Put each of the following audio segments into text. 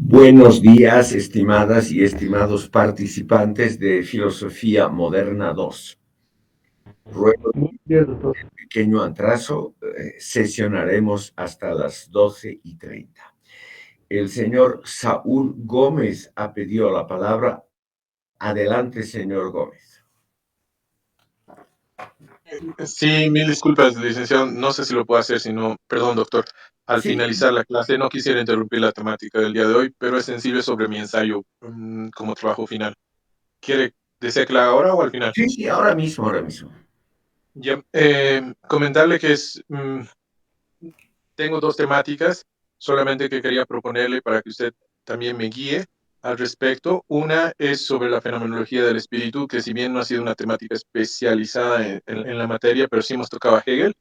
Buenos días, estimadas y estimados participantes de Filosofía Moderna 2. Ruego Buenos días, doctor. un pequeño atraso, sesionaremos hasta las 12:30. El señor Saúl Gómez ha pedido la palabra. Adelante, señor Gómez. Sí, mil disculpas, licenciado. No sé si lo puedo hacer, sino, perdón, doctor. Al Sí, finalizar la clase, no quisiera interrumpir la temática del día de hoy, pero es sensible sobre mi ensayo como trabajo final. ¿Desea que la haga ahora o al final? sí, sí, ahora mismo, ahora mismo. Ya, comentarle que tengo dos temáticas, solamente que quería proponerle para que usted también me guíe al respecto. Una es sobre la fenomenología del espíritu, que si bien no ha sido una temática especializada en la materia, pero sí hemos tocado a Hegel,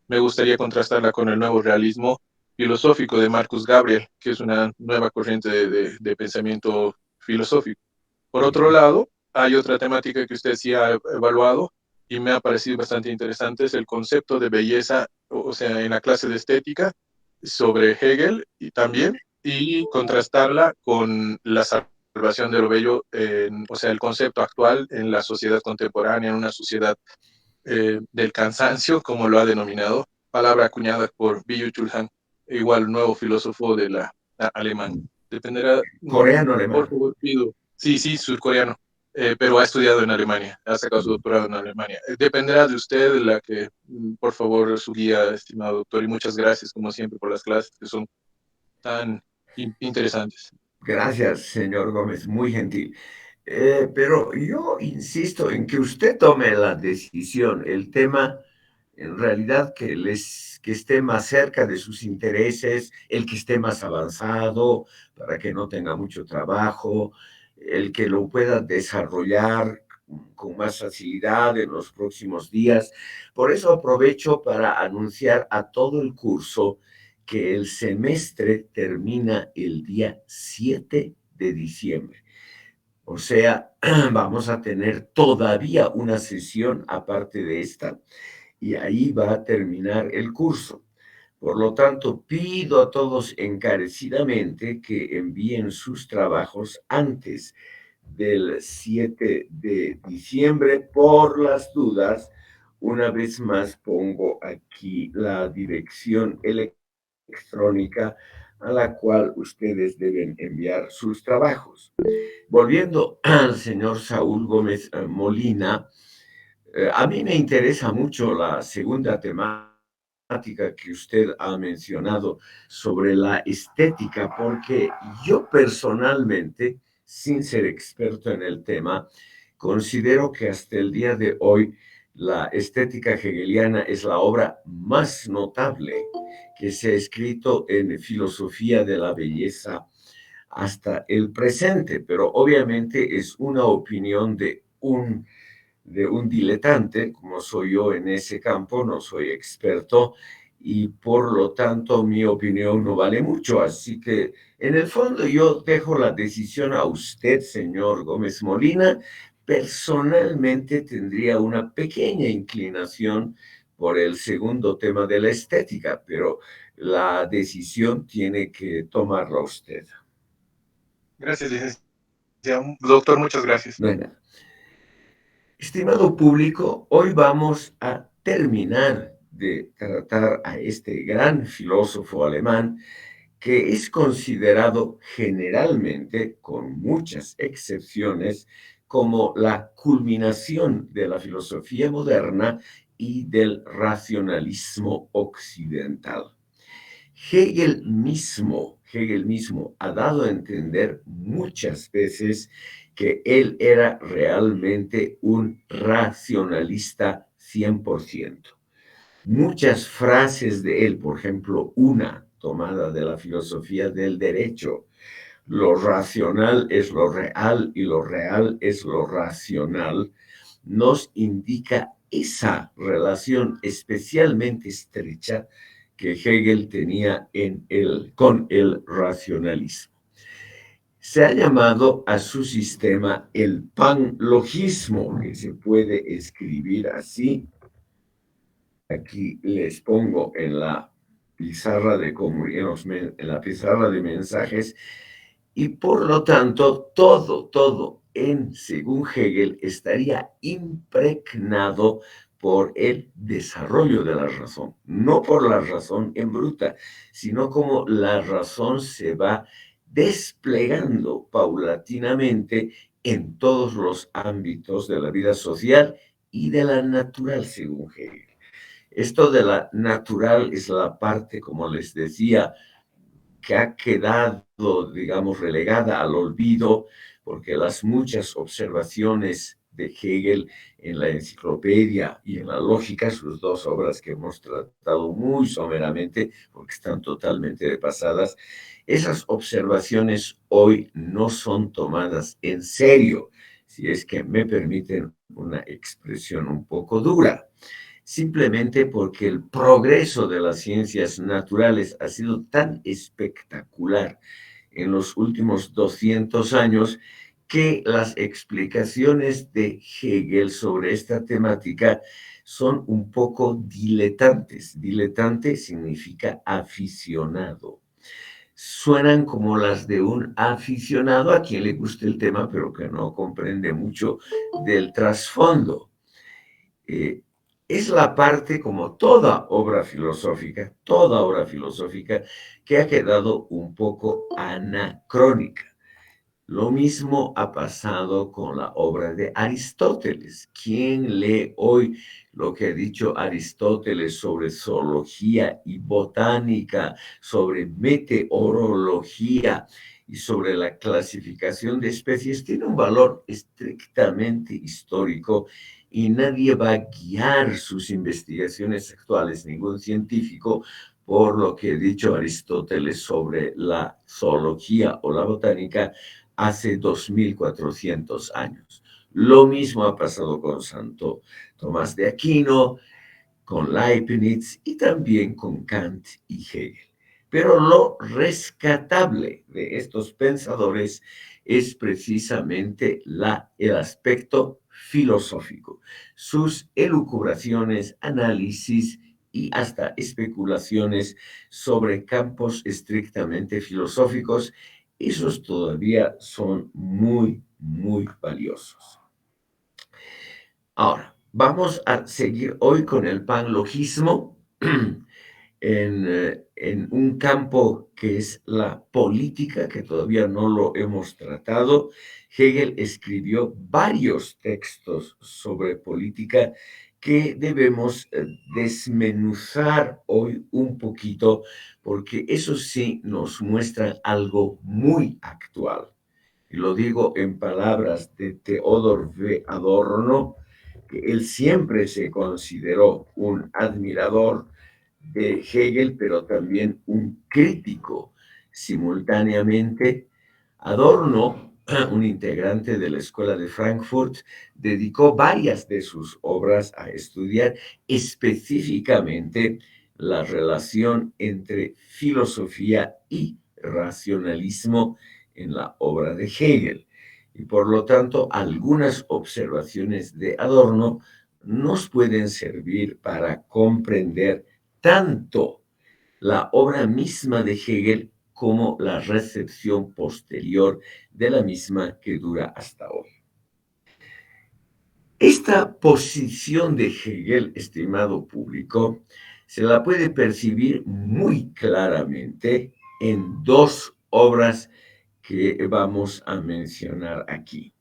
me gustaría contrastarla con el nuevo realismo filosófico de Marcus Gabriel, que es una nueva corriente de pensamiento filosófico. Por otro lado, hay otra temática que usted sí ha evaluado y me ha parecido bastante interesante, es el concepto de belleza, o sea, en la clase de estética sobre Hegel y contrastarla con la salvación de lo bello, o sea, el concepto actual en la sociedad contemporánea, en una sociedad del cansancio, como lo ha denominado, palabra acuñada por Byung-Chul Han, igual nuevo filósofo de alemán. Dependerá, por Coreano-alemán. favor, pido, sí, sí, surcoreano, pero ha estudiado en Alemania, ha sacado su doctorado en Alemania. Dependerá de usted, por favor, su guía, estimado doctor, y muchas gracias, como siempre, por las clases que son tan interesantes. Gracias, señor Gómez, muy gentil. Pero yo insisto en que usted tome la decisión. El tema, en realidad, que esté más cerca de sus intereses, el que esté más avanzado, para que no tenga mucho trabajo, el que lo pueda desarrollar con más facilidad en los próximos días. Por eso aprovecho para anunciar a todo el curso que el semestre termina el día 7 de diciembre. O sea, vamos a tener todavía una sesión aparte de esta y ahí va a terminar el curso. Por lo tanto, pido a todos encarecidamente que envíen sus trabajos antes del 7 de diciembre por las dudas. Una vez más pongo aquí la dirección electrónica a la cual ustedes deben enviar sus trabajos. Volviendo al señor Saúl Gómez Molina, a mí me interesa mucho la segunda temática que usted ha mencionado sobre la estética, porque yo personalmente, sin ser experto en el tema, considero que hasta el día de hoy la estética hegeliana es la obra más notable que se ha escrito en filosofía de la belleza hasta el presente, pero obviamente es una opinión de un diletante, como soy yo en ese campo, no soy experto y por lo tanto mi opinión no vale mucho. Así que en el fondo yo dejo la decisión a usted, señor Gómez Molina. Personalmente tendría una pequeña inclinación por el segundo tema de la estética, pero la decisión tiene que tomarla usted. Gracias, licenciado. Doctor, muchas gracias. Bueno, estimado público, hoy vamos a terminar de tratar a este gran filósofo alemán que es considerado generalmente, con muchas excepciones, como la culminación de la filosofía moderna y del racionalismo occidental. Hegel mismo ha dado a entender muchas veces que él era realmente un racionalista 100%. Muchas frases de él, por ejemplo, una tomada de la filosofía del derecho: lo racional es lo real y lo real es lo racional, nos indica esa relación especialmente estrecha que Hegel tenía con el racionalismo. Se ha llamado a su sistema el panlogismo, que se puede escribir así. Aquí les pongo en la pizarra de mensajes, y por lo tanto todo según Hegel, estaría impregnado por el desarrollo de la razón, no por la razón en bruta, sino como la razón se va desplegando paulatinamente en todos los ámbitos de la vida social y de la natural, según Hegel. Esto de la natural es la parte, como les decía, que ha quedado, digamos, relegada al olvido, porque las muchas observaciones de Hegel en la enciclopedia y en la lógica, sus dos obras que hemos tratado muy someramente, porque están totalmente desfasadas, esas observaciones hoy no son tomadas en serio, si es que me permiten una expresión un poco dura, simplemente porque el progreso de las ciencias naturales ha sido tan espectacular en los últimos 200 años que las explicaciones de Hegel sobre esta temática son un poco diletantes. Diletante significa aficionado. Suenan como las de un aficionado a quien le guste el tema, pero que no comprende mucho del trasfondo. Eh, es la parte, como toda obra filosófica que ha quedado un poco anacrónica. Lo mismo ha pasado con la obra de Aristóteles. ¿Quién lee hoy lo que ha dicho Aristóteles sobre zoología y botánica, sobre meteorología y sobre la clasificación de especies? Tiene un valor estrictamente histórico y nadie va a guiar sus investigaciones actuales, ningún científico, por lo que ha dicho Aristóteles sobre la zoología o la botánica hace 2400 años. Lo mismo ha pasado con Santo Tomás de Aquino, con Leibniz y también con Kant y Hegel. Pero lo rescatable de estos pensadores es precisamente el aspecto filosófico, sus elucubraciones, análisis y hasta especulaciones sobre campos estrictamente filosóficos, esos todavía son muy valiosos. Ahora, vamos a seguir hoy con el panlogismo en un campo que es la política, que todavía no lo hemos tratado. Hegel escribió varios textos sobre política que debemos desmenuzar hoy un poquito, porque eso sí nos muestra algo muy actual. Y lo digo en palabras de Theodor W. Adorno, que él siempre se consideró un admirador de Hegel, pero también un crítico simultáneamente. Adorno, un integrante de la Escuela de Frankfurt, dedicó varias de sus obras a estudiar específicamente la relación entre filosofía y racionalismo en la obra de Hegel. Y por lo tanto, algunas observaciones de Adorno nos pueden servir para comprender tanto la obra misma de Hegel como la recepción posterior de la misma que dura hasta hoy. Esta posición de Hegel, estimado público, se la puede percibir muy claramente en dos obras que vamos a mencionar aquí.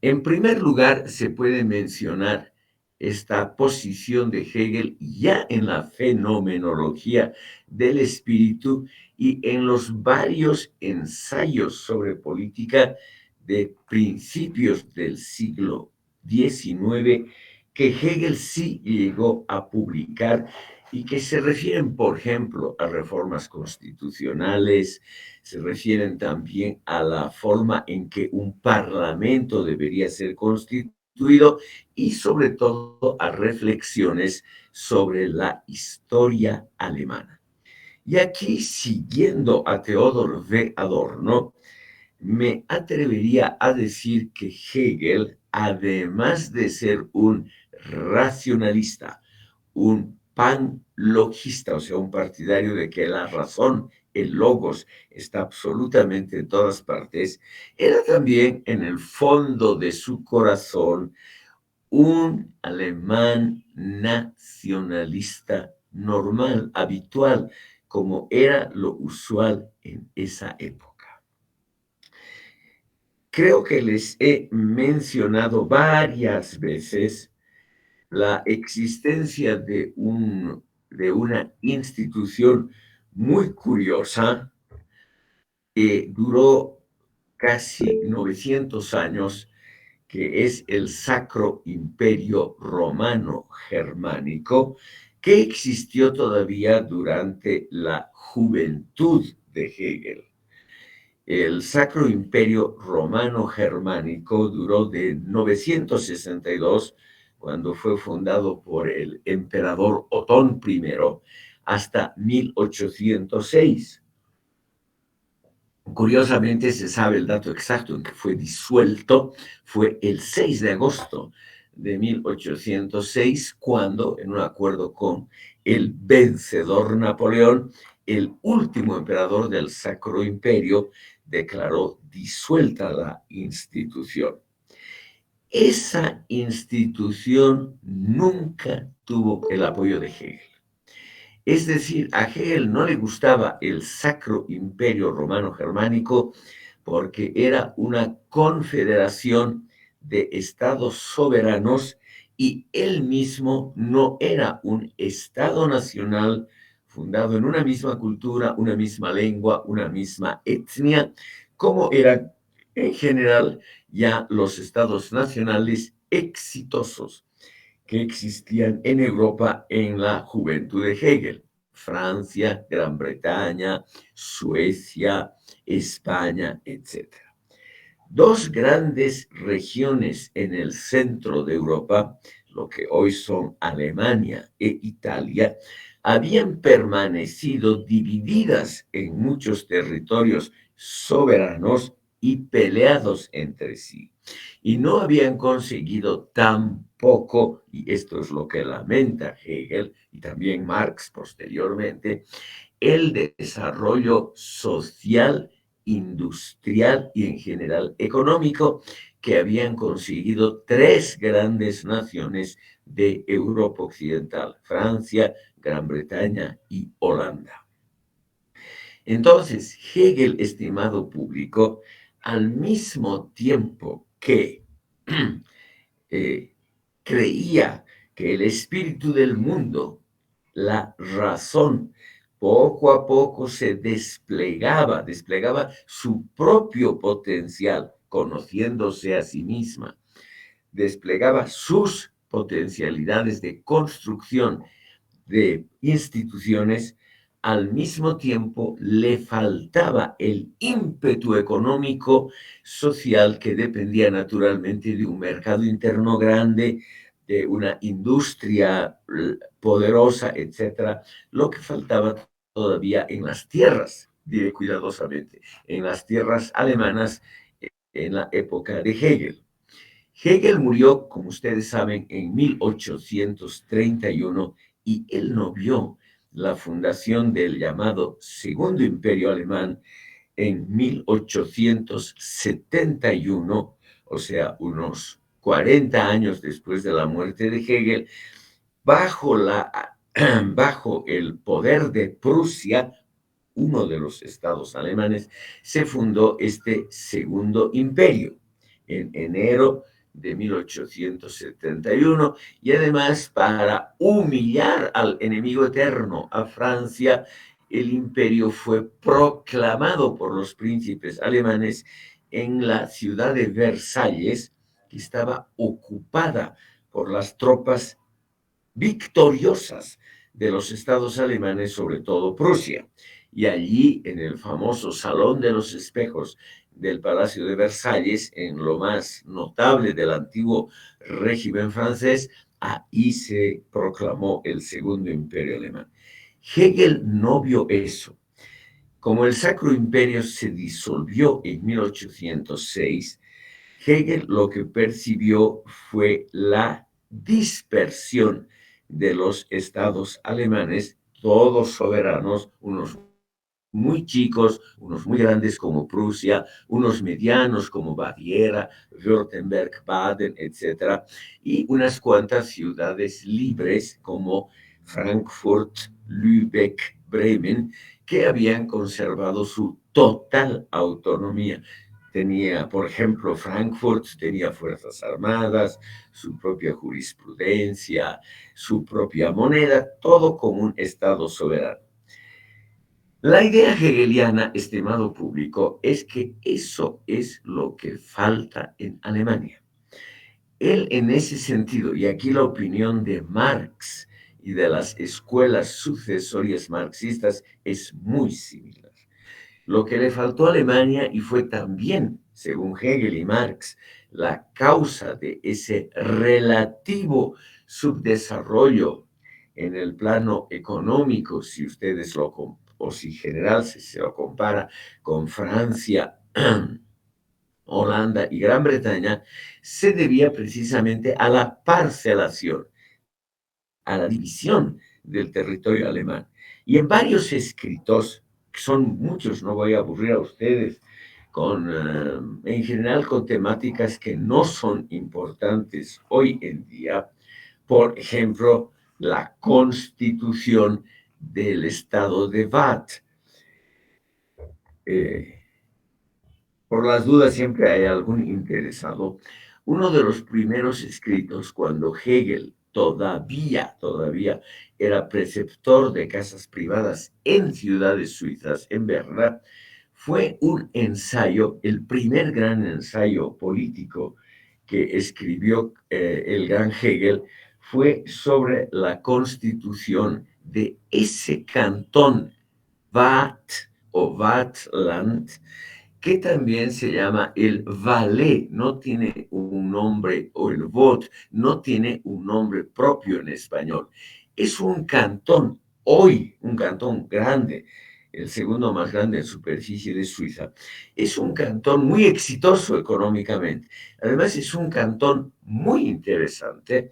En primer lugar, se puede mencionar esta posición de Hegel ya en la fenomenología del espíritu y en los varios ensayos sobre política de principios del siglo XIX que Hegel sí llegó a publicar y que se refieren, por ejemplo, a reformas constitucionales, se refieren también a la forma en que un parlamento debería ser constituido y sobre todo a reflexiones sobre la historia alemana. Y aquí, siguiendo a Theodor W. Adorno, me atrevería a decir que Hegel, además de ser un racionalista, un panlogista, o sea, un partidario de que la razón el logos está absolutamente en todas partes, era también en el fondo de su corazón un alemán nacionalista normal, habitual, como era lo usual en esa época. Creo que les he mencionado varias veces la existencia de una institución muy curiosa que duró casi 900 años, que es el Sacro Imperio Romano Germánico, que existió todavía durante la juventud de Hegel. El Sacro Imperio Romano Germánico duró de 962, cuando fue fundado por el emperador Otón I, hasta 1806. Curiosamente, se sabe el dato exacto en que fue disuelto, fue el 6 de agosto de 1806, cuando, en un acuerdo con el vencedor Napoleón, el último emperador del Sacro Imperio declaró disuelta la institución. Esa institución nunca tuvo el apoyo de Hegel. Es decir, a Hegel no le gustaba el Sacro Imperio Romano Germánico porque era una confederación de estados soberanos y él mismo no era un estado nacional fundado en una misma cultura, una misma lengua, una misma etnia, como eran en general ya los estados nacionales exitosos que existían en Europa en la juventud de Hegel: Francia, Gran Bretaña, Suecia, España, etc. Dos grandes regiones en el centro de Europa, lo que hoy son Alemania e Italia, habían permanecido divididas en muchos territorios soberanos y peleados entre sí, y no habían conseguido tampoco, y esto es lo que lamenta Hegel y también Marx posteriormente, el desarrollo social, industrial y en general económico que habían conseguido tres grandes naciones de Europa Occidental: Francia, Gran Bretaña y Holanda. Entonces, Hegel, estimado público, al mismo tiempo que eh, creía que el espíritu del mundo, la razón, poco a poco se desplegaba su propio potencial, conociéndose a sí misma, desplegaba sus potencialidades de construcción de instituciones. Al mismo tiempo le faltaba el ímpetu económico social que dependía naturalmente de un mercado interno grande, de una industria poderosa, etcétera, lo que faltaba todavía en las tierras, diré cuidadosamente, en las tierras alemanas en la época de Hegel. Hegel murió, como ustedes saben, en 1831 y él no vio la fundación del llamado Segundo Imperio Alemán en 1871, o sea, unos 40 años después de la muerte de Hegel, bajo el poder de Prusia, uno de los estados alemanes, se fundó este Segundo Imperio en enero de 1871, y además, para humillar al enemigo eterno, a Francia, el imperio fue proclamado por los príncipes alemanes en la ciudad de Versalles, que estaba ocupada por las tropas victoriosas de los estados alemanes, sobre todo Prusia. Y allí, en el famoso Salón de los Espejos del Palacio de Versalles, en lo más notable del antiguo régimen francés, ahí se proclamó el Segundo Imperio Alemán. Hegel no vio eso. Como el Sacro Imperio se disolvió en 1806, Hegel lo que percibió fue la dispersión de los estados alemanes, todos soberanos, unos muy chicos, unos muy grandes como Prusia, unos medianos como Baviera, Württemberg, Baden, etcétera, y unas cuantas ciudades libres como Frankfurt, Lübeck, Bremen, que habían conservado su total autonomía. Tenía, por ejemplo, Frankfurt tenía fuerzas armadas, su propia jurisprudencia, su propia moneda, todo como un Estado soberano. La idea hegeliana, estimado público, es que eso es lo que falta en Alemania. Él, en ese sentido, y aquí la opinión de Marx y de las escuelas sucesorias marxistas es muy similar. Lo que le faltó a Alemania, y fue también, según Hegel y Marx, la causa de ese relativo subdesarrollo en el plano económico, si ustedes lo o si general se lo compara con Francia, Holanda y Gran Bretaña, se debía precisamente a la parcelación, a la división del territorio alemán. Y en varios escritos, que son muchos, no voy a aburrir a ustedes, en general con temáticas que no son importantes hoy en día, por ejemplo, la constitución del estado de Waadt. Por las dudas siempre hay algún interesado. Uno de los primeros escritos, cuando Hegel todavía era preceptor de casas privadas en ciudades suizas, en Berna, fue un ensayo, el primer gran ensayo político que escribió el gran Hegel, fue sobre la constitución de ese cantón, Waadt o Waadtland, que también se llama el Valais, no tiene un nombre, o el Vaud, no tiene un nombre propio en español. Es un cantón, hoy un cantón grande, el segundo más grande en superficie de Suiza. Es un cantón muy exitoso económicamente. Además, es un cantón muy interesante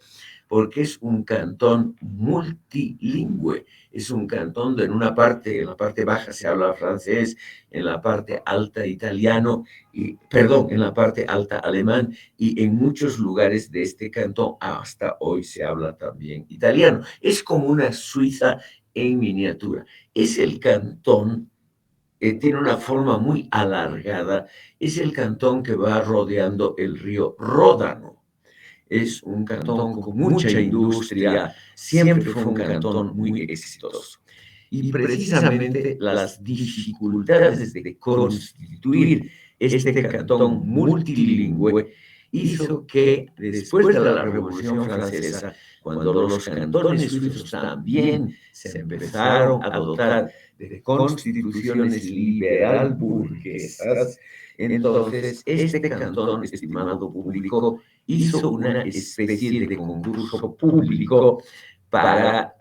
porque es un cantón multilingüe. Es un cantón donde en la parte baja se habla francés, en la parte alta italiano, en la parte alta alemán, y en muchos lugares de este cantón hasta hoy se habla también italiano. Es como una Suiza en miniatura. Es el cantón, tiene una forma muy alargada, es el cantón que va rodeando el río Ródano. Es un cantón con mucha industria, siempre fue un cantón muy exitoso. Y precisamente las dificultades de constituir este cantón multilingüe hizo que después de la Revolución Francesa, cuando los cantones suizos también se empezaron a dotar de constituciones liberal burguesas, entonces este cantón, estimado público, hizo una especie de concurso público para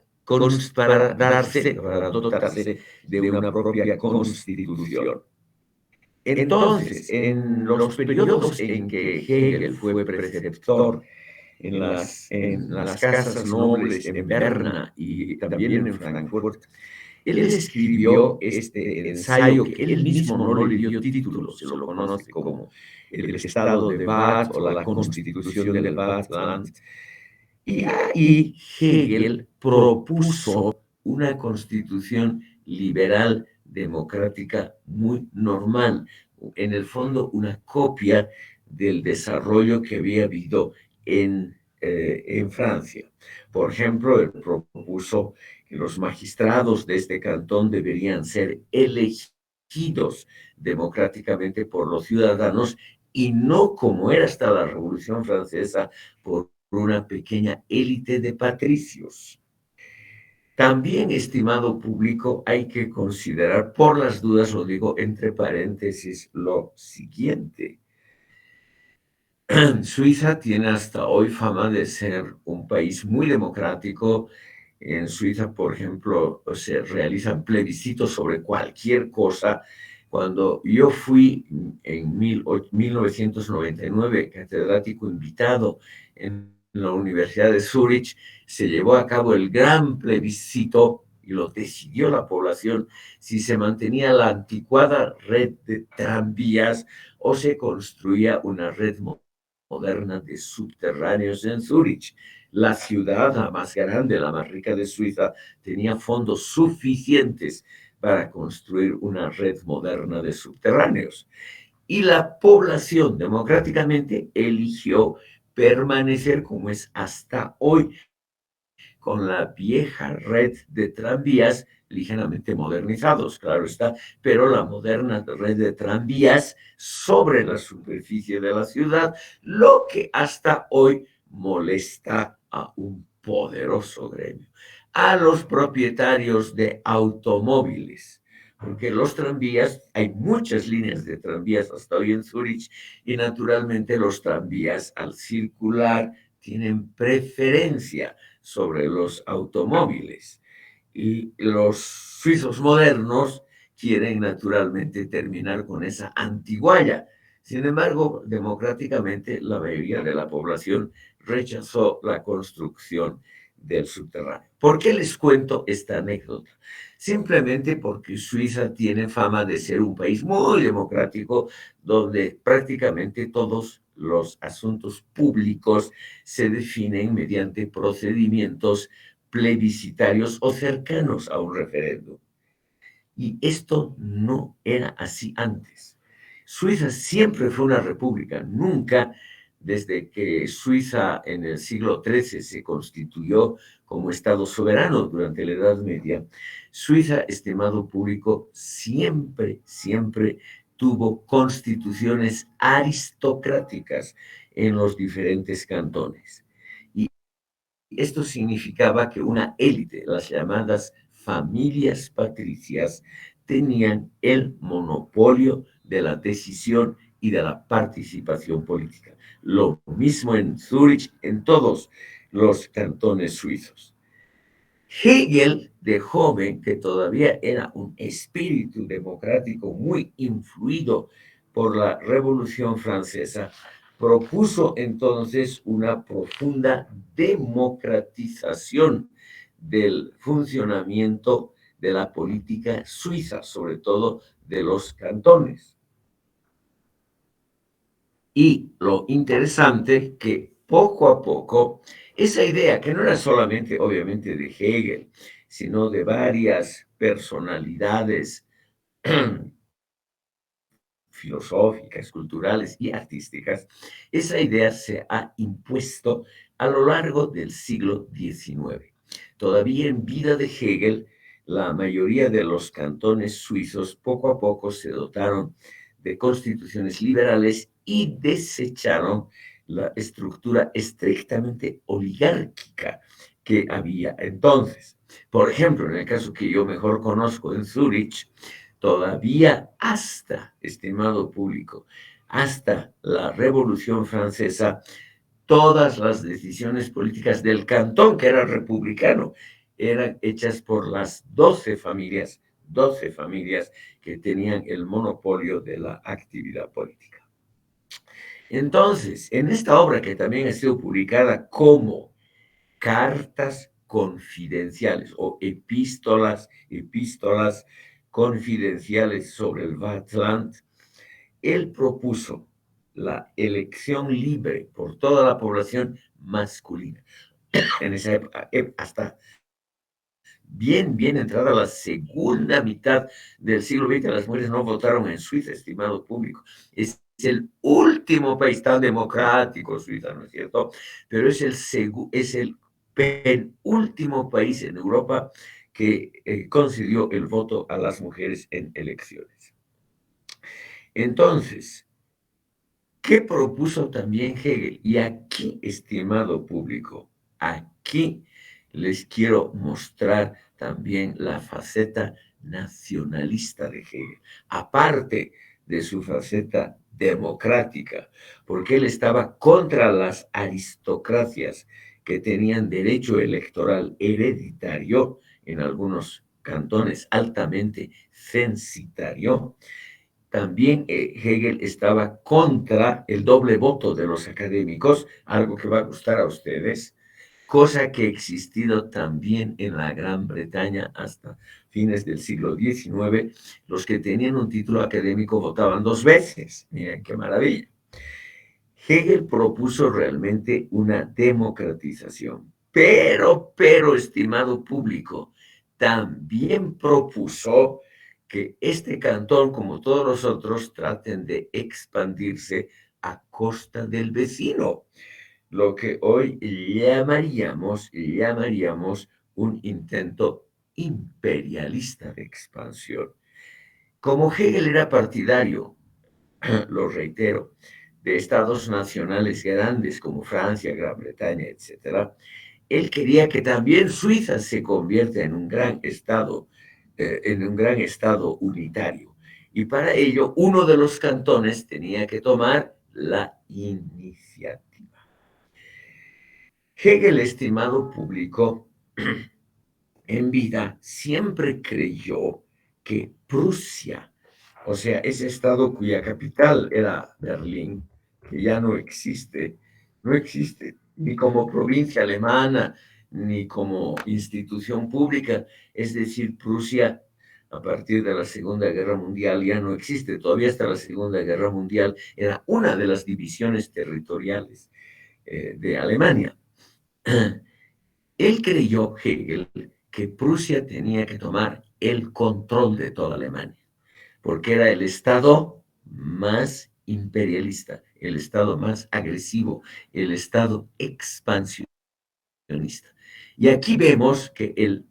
para dotarse de una propia constitución. Entonces, en los periodos en que Hegel fue preceptor en las casas nobles en Berna y también en Frankfurt, él escribió este ensayo que él mismo no le dio título, se lo conoce como el Estado de Waadt o la Constitución del Waadtland. Y ahí Hegel propuso una constitución liberal democrática muy normal, en el fondo una copia del desarrollo que había habido en Francia. Por ejemplo, él propuso que los magistrados de este cantón deberían ser elegidos democráticamente por los ciudadanos y no como era hasta la Revolución Francesa por una pequeña élite de patricios. También, estimado público, hay que considerar, por las dudas, lo digo entre paréntesis, lo siguiente. Suiza tiene hasta hoy fama de ser un país muy democrático. En Suiza, por ejemplo, se realizan plebiscitos sobre cualquier cosa. Cuando yo fui en 1999 catedrático invitado en la Universidad de Zúrich, se llevó a cabo el gran plebiscito y lo decidió la población, si se mantenía la anticuada red de tranvías o se construía una red moderna de subterráneos en Zúrich. La ciudad, la más grande, la más rica de Suiza, tenía fondos suficientes para construir una red moderna de subterráneos. Y la población democráticamente eligió permanecer como es hasta hoy, con la vieja red de tranvías ligeramente modernizados, claro está, pero la moderna red de tranvías sobre la superficie de la ciudad, lo que hasta hoy molesta a un poderoso gremio, a los propietarios de automóviles, porque los tranvías, hay muchas líneas de tranvías hasta hoy en Zurich, y naturalmente los tranvías al circular tienen preferencia sobre los automóviles. Y los suizos modernos quieren naturalmente terminar con esa antiguaya. Sin embargo, democráticamente la mayoría de la población rechazó la construcción del subterráneo. ¿Por qué les cuento esta anécdota? Simplemente porque Suiza tiene fama de ser un país muy democrático, donde prácticamente todos los asuntos públicos se definen mediante procedimientos plebiscitarios o cercanos a un referéndum. Y esto no era así antes. Suiza siempre fue una república, nunca desde que Suiza en el siglo XIII se constituyó como Estado soberano durante la Edad Media, Suiza, estimado público, siempre tuvo constituciones aristocráticas en los diferentes cantones. Y esto significaba que una élite, las llamadas familias patricias, tenían el monopolio de la decisión y de la participación política. Lo mismo en Zúrich, en todos los cantones suizos. Hegel, de joven, que todavía era un espíritu democrático muy influido por la Revolución Francesa, propuso entonces una profunda democratización del funcionamiento de la política suiza, sobre todo de los cantones. Y lo interesante que poco a poco, esa idea, que no era solamente obviamente de Hegel, sino de varias personalidades filosóficas, culturales y artísticas, esa idea se ha impuesto a lo largo del siglo XIX. Todavía en vida de Hegel, la mayoría de los cantones suizos poco a poco se dotaron de constituciones liberales y desecharon la estructura estrictamente oligárquica que había entonces. Por ejemplo, en el caso que yo mejor conozco en Zúrich, todavía hasta, estimado público, hasta la Revolución Francesa, todas las decisiones políticas del cantón, que era republicano, eran hechas por las 12 familias que tenían el monopolio de la actividad política. Entonces, en esta obra, que también ha sido publicada como cartas confidenciales o epístolas confidenciales sobre el Waadtland, él propuso la elección libre por toda la población masculina. En esa época, hasta bien entrada la segunda mitad del siglo XX, las mujeres no votaron en Suiza, estimado público. Es el último país tan democrático, Suiza, ¿no es cierto? Pero es el penúltimo país en Europa que concedió el voto a las mujeres en elecciones. Entonces, ¿qué propuso también Hegel? Y aquí, estimado público, aquí les quiero mostrar también la faceta nacionalista de Hegel, aparte de su faceta democrática, porque él estaba contra las aristocracias que tenían derecho electoral hereditario, en algunos cantones altamente censitario. También Hegel estaba contra el doble voto de los académicos, algo que va a gustar a ustedes, cosa que ha existido también en la Gran Bretaña hasta fines del siglo XIX. Los que tenían un título académico votaban 2 veces. Miren qué maravilla. Hegel propuso realmente una democratización, pero, estimado público, también propuso que este cantón, como todos los otros, traten de expandirse a costa del vecino, lo que hoy llamaríamos un intento imperialista de expansión. Como Hegel era partidario, lo reitero, de estados nacionales grandes como Francia, Gran Bretaña, etcétera, él quería que también Suiza se convierta en un gran estado unitario. Y para ello, uno de los cantones tenía que tomar la iniciativa. Hegel, estimado público, en vida siempre creyó que Prusia, o sea, ese estado cuya capital era Berlín, que ya no existe ni como provincia alemana, ni como institución pública, es decir, Prusia a partir de la Segunda Guerra Mundial ya no existe, todavía hasta la Segunda Guerra Mundial era una de las divisiones territoriales de Alemania. Él creyó, Hegel, que Prusia tenía que tomar el control de toda Alemania, porque era el Estado más imperialista, el Estado más agresivo, el Estado expansionista. Y aquí vemos que el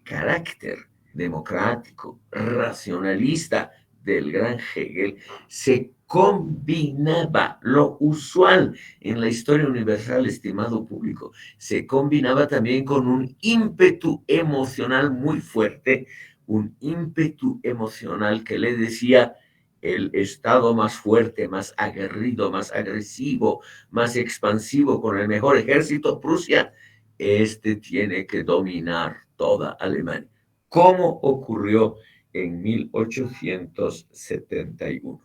carácter democrático, racionalista del gran Hegel se combinaba, lo usual en la historia universal, estimado público, se combinaba también con un ímpetu emocional muy fuerte, un ímpetu emocional que le decía el estado más fuerte, más aguerrido, más agresivo, más expansivo, con el mejor ejército, Prusia, este tiene que dominar toda Alemania, como ocurrió en 1871.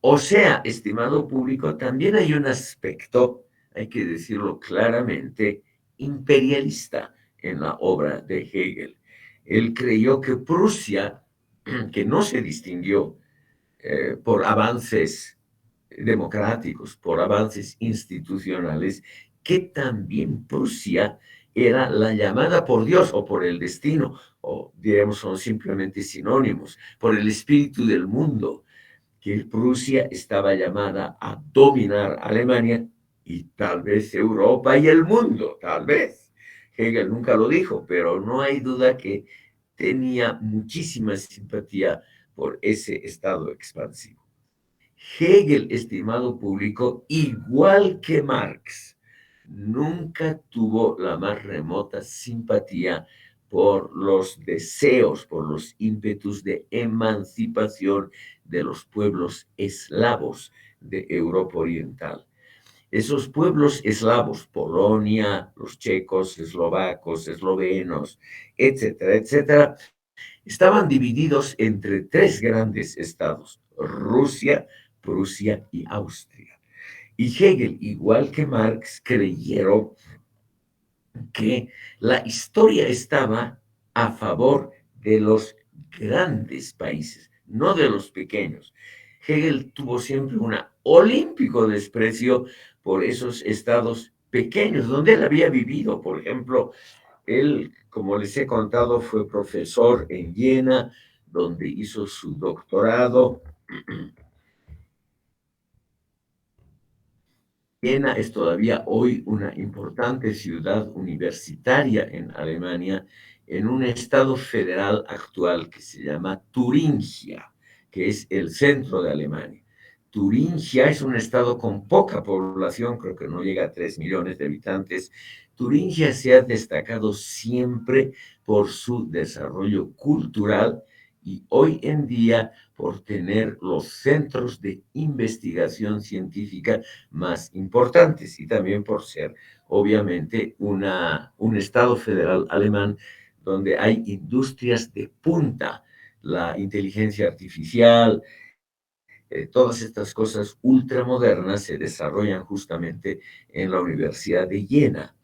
O sea, estimado público, también hay un aspecto, hay que decirlo claramente, imperialista en la obra de Hegel. Él creyó que Prusia, que no se distinguió por avances democráticos, por avances institucionales, que también Prusia era la llamada por Dios o por el destino, o diremos son simplemente sinónimos, por el espíritu del mundo, que Prusia estaba llamada a dominar Alemania y tal vez Europa y el mundo, tal vez. Hegel nunca lo dijo, pero no hay duda que tenía muchísima simpatía por ese estado expansivo. Hegel, estimado público, igual que Marx, nunca tuvo la más remota simpatía por los deseos, por los ímpetus de emancipación de los pueblos eslavos de Europa Oriental. Esos pueblos eslavos, Polonia, los checos, eslovacos, eslovenos, etcétera, etcétera, estaban divididos entre 3 grandes estados, Rusia, Prusia y Austria. Y Hegel, igual que Marx, creyeron que la historia estaba a favor de los grandes países, no de los pequeños. Hegel tuvo siempre un olímpico desprecio por esos estados pequeños, donde él había vivido. Por ejemplo, él, como les he contado, fue profesor en Viena, donde hizo su doctorado. Viena es todavía hoy una importante ciudad universitaria en Alemania, en un estado federal actual que se llama Turingia, que es el centro de Alemania. Turingia es un estado con poca población, creo que no llega a 3 millones de habitantes. Turingia se ha destacado siempre por su desarrollo cultural y hoy en día por tener los centros de investigación científica más importantes y también por ser, obviamente, un Estado federal alemán donde hay industrias de punta, la inteligencia artificial, todas estas cosas ultramodernas se desarrollan justamente en la Universidad de Jena.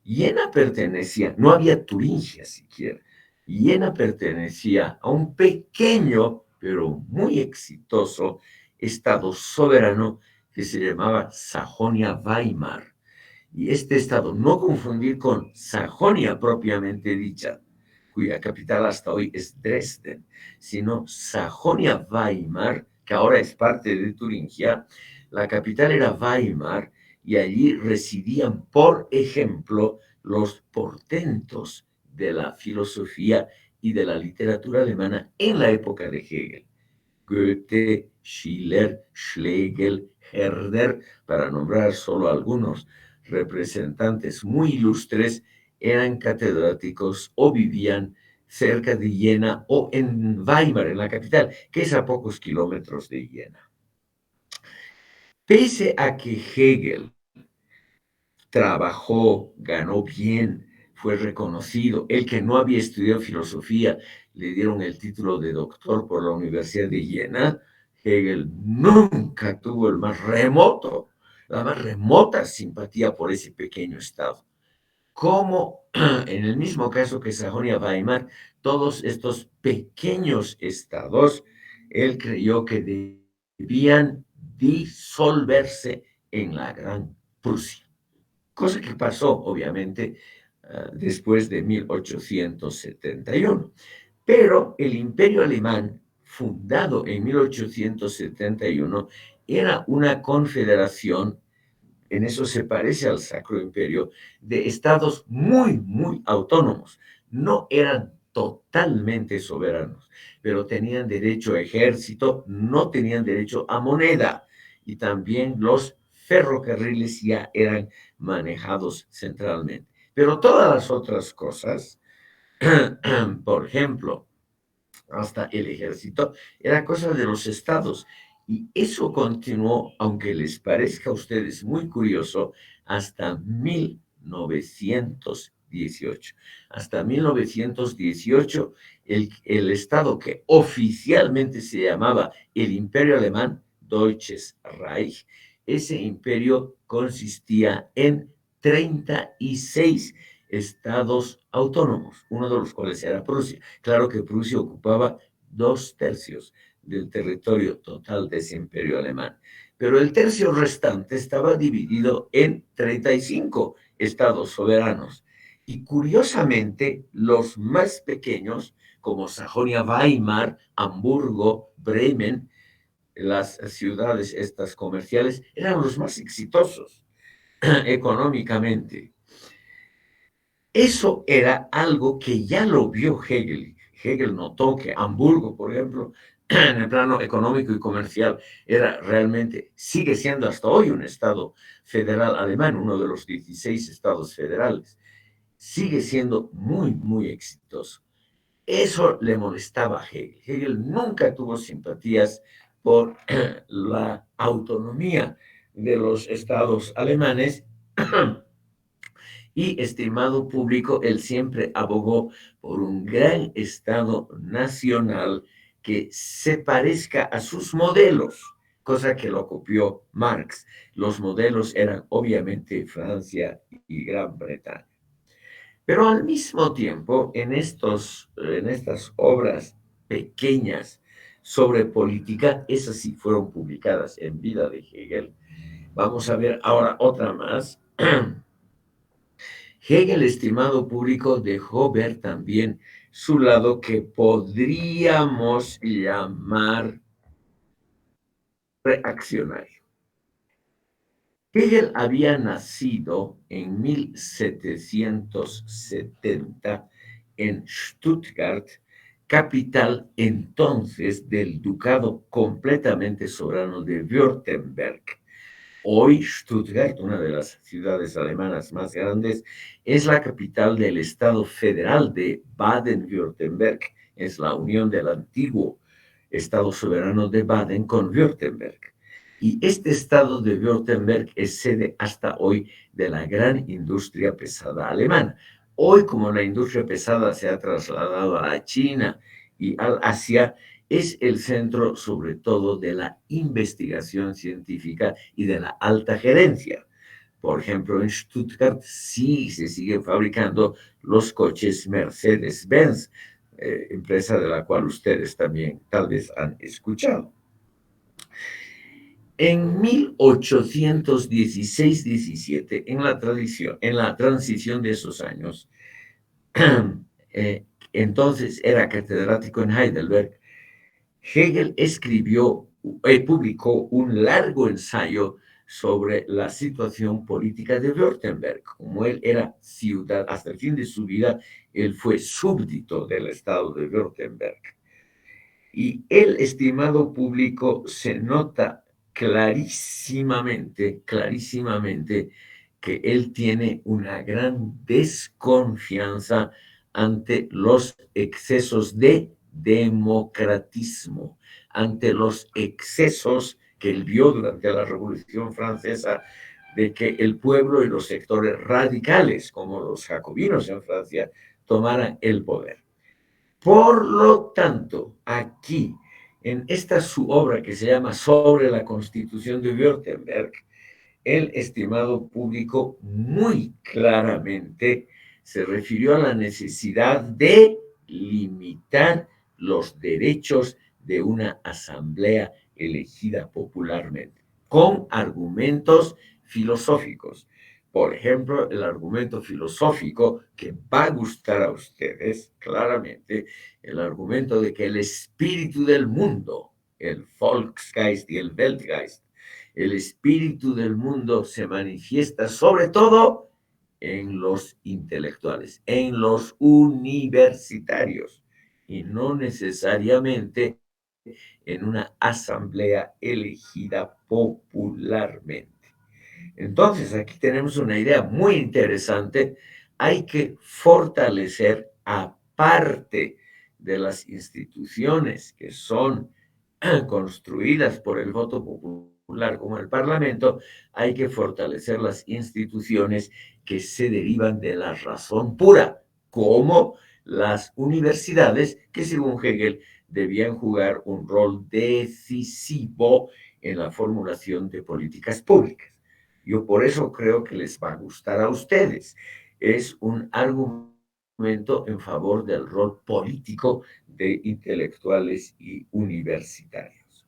Jena pertenecía, no había Turingia siquiera, Jena pertenecía a un pequeño, pero muy exitoso estado soberano que se llamaba Sajonia-Weimar. Y este estado, no confundir con Sajonia propiamente dicha, cuya capital hasta hoy es Dresden, sino Sajonia-Weimar, que ahora es parte de Turingia. La capital era Weimar y allí residían, por ejemplo, los portentos de la filosofía y de la literatura alemana en la época de Hegel. Goethe, Schiller, Schlegel, Herder, para nombrar solo algunos representantes muy ilustres, eran catedráticos o vivían cerca de Jena o en Weimar, en la capital, que es a pocos kilómetros de Jena. Pese a que Hegel trabajó, ganó bien, fue reconocido. El que no había estudiado filosofía, le dieron el título de doctor por la Universidad de Jena. Hegel nunca tuvo la más remota simpatía por ese pequeño estado. Como en el mismo caso que Sajonia-Weimar, todos estos pequeños estados, él creyó que debían disolverse en la Gran Prusia. Cosa que pasó, obviamente, después de 1871. Pero el Imperio Alemán, fundado en 1871, era una confederación, en eso se parece al Sacro Imperio, de estados muy, muy autónomos. No eran totalmente soberanos, pero tenían derecho a ejército, no tenían derecho a moneda, y también los ferrocarriles ya eran manejados centralmente. Pero todas las otras cosas, por ejemplo, hasta el ejército, era cosa de los estados. Y eso continuó, aunque les parezca a ustedes muy curioso, hasta 1918. Hasta 1918, el estado que oficialmente se llamaba el Imperio Alemán, Deutsches Reich, ese imperio consistía en 36 estados autónomos, uno de los cuales era Prusia. Claro que Prusia ocupaba 2/3 del territorio total de ese imperio alemán, pero el tercio restante estaba dividido en 35 estados soberanos. Y curiosamente, los más pequeños, como Sajonia-Weimar, Hamburgo, Bremen, las ciudades estas comerciales, eran los más exitosos económicamente. Eso era algo que ya lo vio Hegel. Hegel notó que Hamburgo, por ejemplo, en el plano económico y comercial, sigue siendo hasta hoy un estado federal alemán, uno de los 16 estados federales. Sigue siendo muy, muy exitoso. Eso le molestaba a Hegel. Hegel nunca tuvo simpatías por la autonomía de los estados alemanes. Y, estimado público, él siempre abogó por un gran Estado nacional que se parezca a sus modelos, cosa que lo copió Marx. Los modelos eran obviamente Francia y Gran Bretaña. Pero al mismo tiempo, en estas obras pequeñas sobre política, esas sí fueron publicadas en vida de Hegel. Vamos a ver ahora otra más. Hegel, estimado público, dejó ver también su lado que podríamos llamar reaccionario. Hegel había nacido en 1770 en Stuttgart, capital entonces del ducado completamente soberano de Württemberg. Hoy Stuttgart, una de las ciudades alemanas más grandes, es la capital del estado federal de Baden-Württemberg. Es la unión del antiguo estado soberano de Baden con Württemberg. Y este estado de Württemberg es sede hasta hoy de la gran industria pesada alemana. Hoy, como la industria pesada se ha trasladado a China y al Asia, es el centro sobre todo de la investigación científica y de la alta gerencia. Por ejemplo, en Stuttgart sí se siguen fabricando los coches Mercedes-Benz, empresa de la cual ustedes también tal vez han escuchado. En 1816-17, en la transición de esos años, entonces era catedrático en Heidelberg, Hegel publicó un largo ensayo sobre la situación política de Württemberg. Como él era hasta el fin de su vida, él fue súbdito del estado de Württemberg. Y el estimado público se nota clarísimamente que él tiene una gran desconfianza ante los excesos de democratismo, ante los excesos que él vio durante la Revolución Francesa de que el pueblo y los sectores radicales, como los jacobinos en Francia, tomaran el poder. Por lo tanto, aquí, en esta su obra que se llama Sobre la Constitución de Württemberg, el estimado público muy claramente se refirió a la necesidad de limitar los derechos de una asamblea elegida popularmente, con argumentos filosóficos. Por ejemplo, el argumento filosófico que va a gustar a ustedes claramente, el argumento de que el espíritu del mundo, el Volksgeist y el Weltgeist, el espíritu del mundo se manifiesta sobre todo en los intelectuales, en los universitarios, y no necesariamente en una asamblea elegida popularmente. Entonces, aquí tenemos una idea muy interesante. Hay que fortalecer, aparte de las instituciones que son construidas por el voto popular como el Parlamento, hay que fortalecer las instituciones que se derivan de la razón pura, como las universidades, que según Hegel debían jugar un rol decisivo en la formulación de políticas públicas. Yo por eso creo que les va a gustar a ustedes. Es un argumento en favor del rol político de intelectuales y universitarios.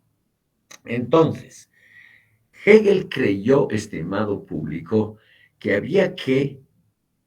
Entonces, Hegel creyó, estimado público, que había que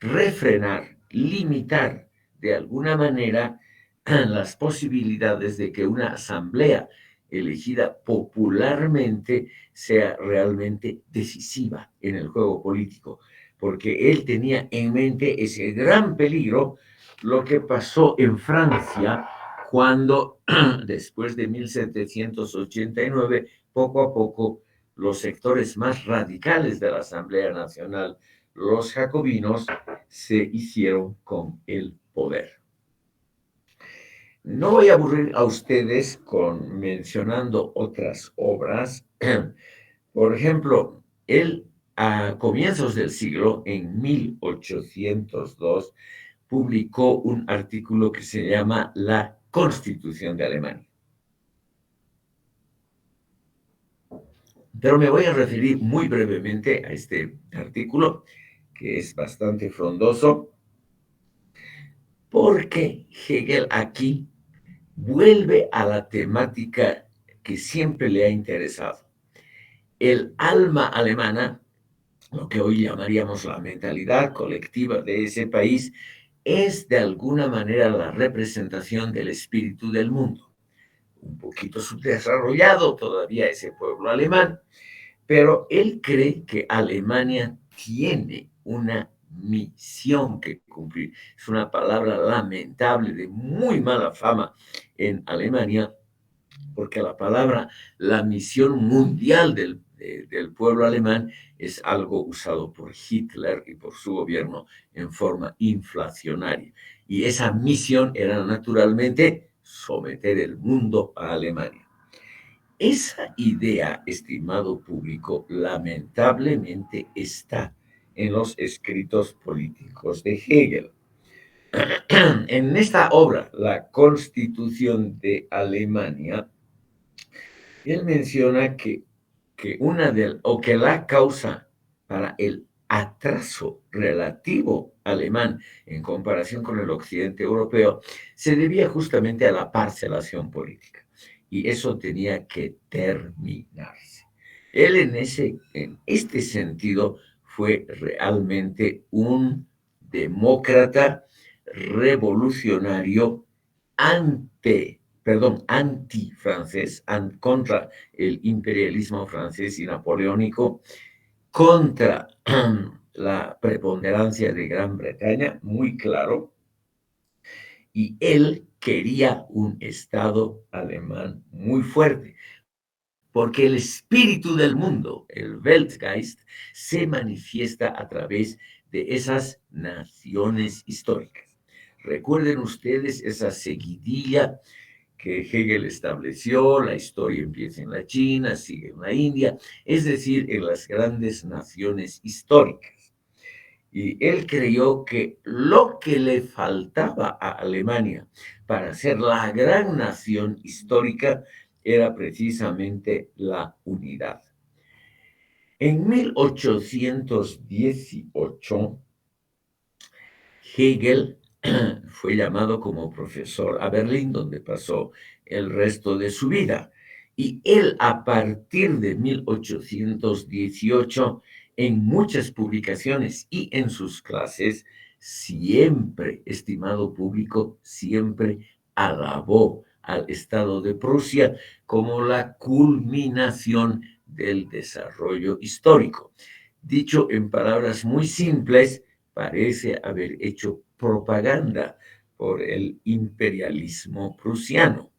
refrenar, limitar de alguna manera las posibilidades de que una asamblea elegida popularmente sea realmente decisiva en el juego político, porque él tenía en mente ese gran peligro, lo que pasó en Francia cuando después de 1789, poco a poco, los sectores más radicales de la Asamblea Nacional, los jacobinos, se hicieron con el poder. No voy a aburrir a ustedes con mencionando otras obras. Por ejemplo, él a comienzos del siglo, en 1802, publicó un artículo que se llama La Constitución de Alemania. Pero me voy a referir muy brevemente a este artículo, que es bastante frondoso, porque Hegel aquí vuelve a la temática que siempre le ha interesado. El alma alemana, lo que hoy llamaríamos la mentalidad colectiva de ese país, es de alguna manera la representación del espíritu del mundo. Un poquito subdesarrollado todavía ese pueblo alemán, pero él cree que Alemania tiene una misión que cumplir. Es una palabra lamentable, de muy mala fama en Alemania, porque la misión mundial del pueblo alemán es algo usado por Hitler y por su gobierno en forma inflacionaria. Y esa misión era naturalmente someter el mundo a Alemania. Esa idea, estimado público, lamentablemente está en los escritos políticos de Hegel. En esta obra, La Constitución de Alemania, él menciona que la causa para el atraso relativo alemán en comparación con el occidente europeo se debía justamente a la parcelación política. Y eso tenía que terminarse. Él en este sentido fue realmente un demócrata revolucionario antifrancés, contra el imperialismo francés y napoleónico, contra la preponderancia de Gran Bretaña, muy claro, y él quería un Estado alemán muy fuerte, porque el espíritu del mundo, el Weltgeist, se manifiesta a través de esas naciones históricas. Recuerden ustedes esa seguidilla que Hegel estableció: la historia empieza en la China, sigue en la India, es decir, en las grandes naciones históricas. Y él creyó que lo que le faltaba a Alemania para ser la gran nación histórica era precisamente la unidad. En 1818, Hegel fue llamado como profesor a Berlín, donde pasó el resto de su vida. Y él, a partir de 1818, en muchas publicaciones y en sus clases, siempre, estimado público, siempre alabó al Estado de Prusia como la culminación del desarrollo histórico. Dicho en palabras muy simples, parece haber hecho propaganda por el imperialismo prusiano.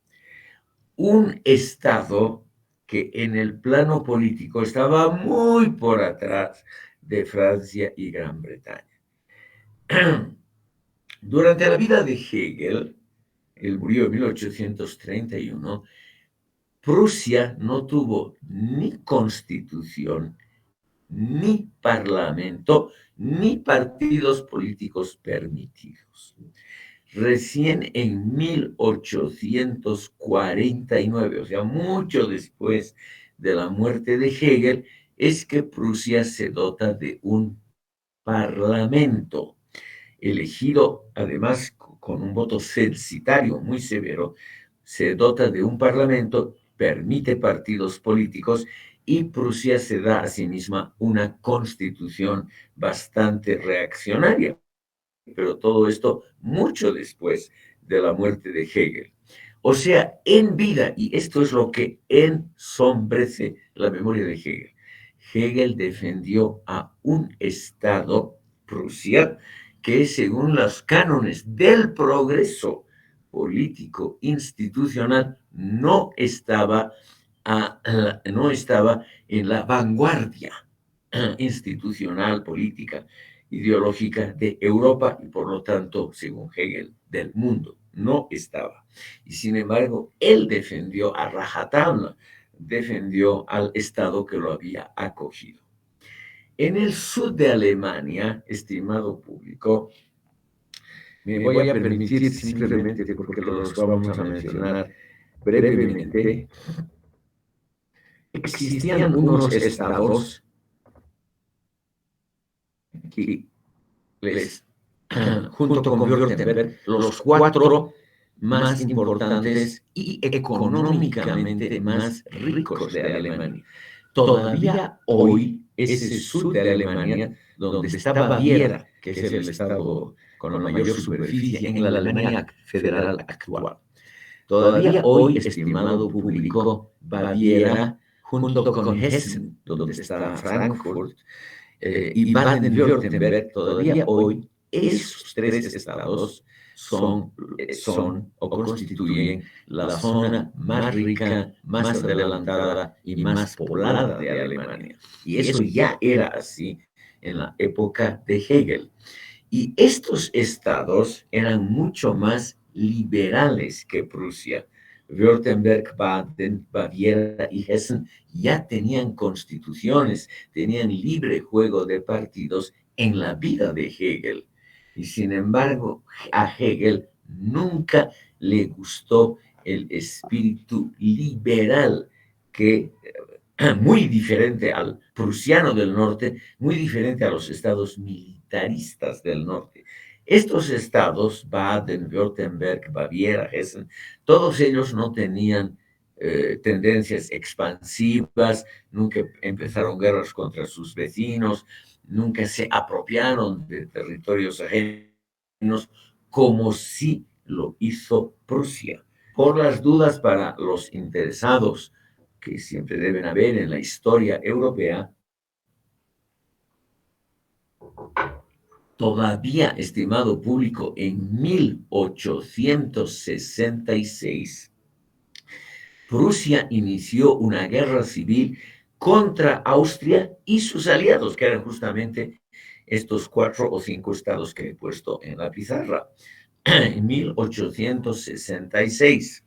Un Estado que en el plano político estaba muy por atrás de Francia y Gran Bretaña. Durante la vida de Hegel, él murió en 1831, Prusia no tuvo ni constitución, ni parlamento, ni partidos políticos permitidos. Recién en 1849, o sea, mucho después de la muerte de Hegel, es que Prusia se dota de un parlamento, elegido además con un voto censitario muy severo. Se dota de un parlamento, permite partidos políticos, y Prusia se da a sí misma una constitución bastante reaccionaria. Pero todo esto mucho después de la muerte de Hegel. O sea, en vida, y esto es lo que ensombrece la memoria de Hegel, Hegel defendió a un Estado, Prusia, que según los cánones del progreso político institucional no estaba en la vanguardia institucional, política, ideológica de Europa y por lo tanto, según Hegel, del mundo. No estaba. Y sin embargo, él defendió a rajatabla, defendió al Estado que lo había acogido. En el sur de Alemania, estimado público, me voy a permitir simplemente, porque los vamos a mencionar brevemente, existían unos estados que junto con Württemberg, los cuatro más importantes y económicamente más ricos de Alemania. Todavía hoy, ese sur de Alemania, donde está Baviera, que es el estado con la mayor superficie en la Alemania federal actual. Todavía hoy, estimado público, Baviera, junto con Hessen, donde está Frankfurt, y Baden-Württemberg, todavía hoy esos tres estados son o constituyen la zona más rica, más adelantada y más poblada de Alemania. Y eso ya era así en la época de Hegel. Y estos estados eran mucho más liberales que Prusia. Württemberg, Baden, Baviera y Hessen ya tenían constituciones, tenían libre juego de partidos en la vida de Hegel. Y sin embargo, a Hegel nunca le gustó el espíritu liberal que muy diferente al prusiano del norte, muy diferente a los estados militaristas del norte. Estos estados, Baden, Württemberg, Baviera, Hessen, todos ellos no tenían tendencias expansivas, nunca empezaron guerras contra sus vecinos, nunca se apropiaron de territorios ajenos como sí lo hizo Prusia. Por las dudas para los interesados, que siempre deben haber en la historia europea, todavía, estimado público, en 1866, Prusia inició una guerra civil contra Austria y sus aliados, que eran justamente estos 4 o 5 estados que he puesto en la pizarra, en 1866.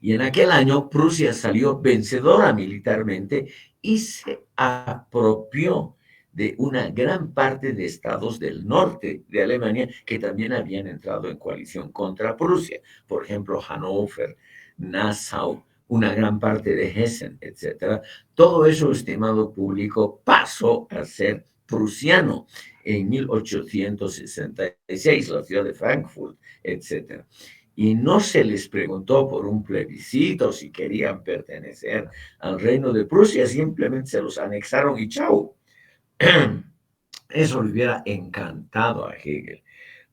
Y en aquel año Prusia salió vencedora militarmente y se apropió de una gran parte de estados del norte de Alemania que también habían entrado en coalición contra Prusia. Por ejemplo, Hannover, Nassau, una gran parte de Hessen, etc. Todo eso, estimado público, pasó a ser prusiano en 1866, la ciudad de Frankfurt, etc. Y no se les preguntó por un plebiscito si querían pertenecer al reino de Prusia, simplemente se los anexaron y chao. Eso le hubiera encantado a Hegel,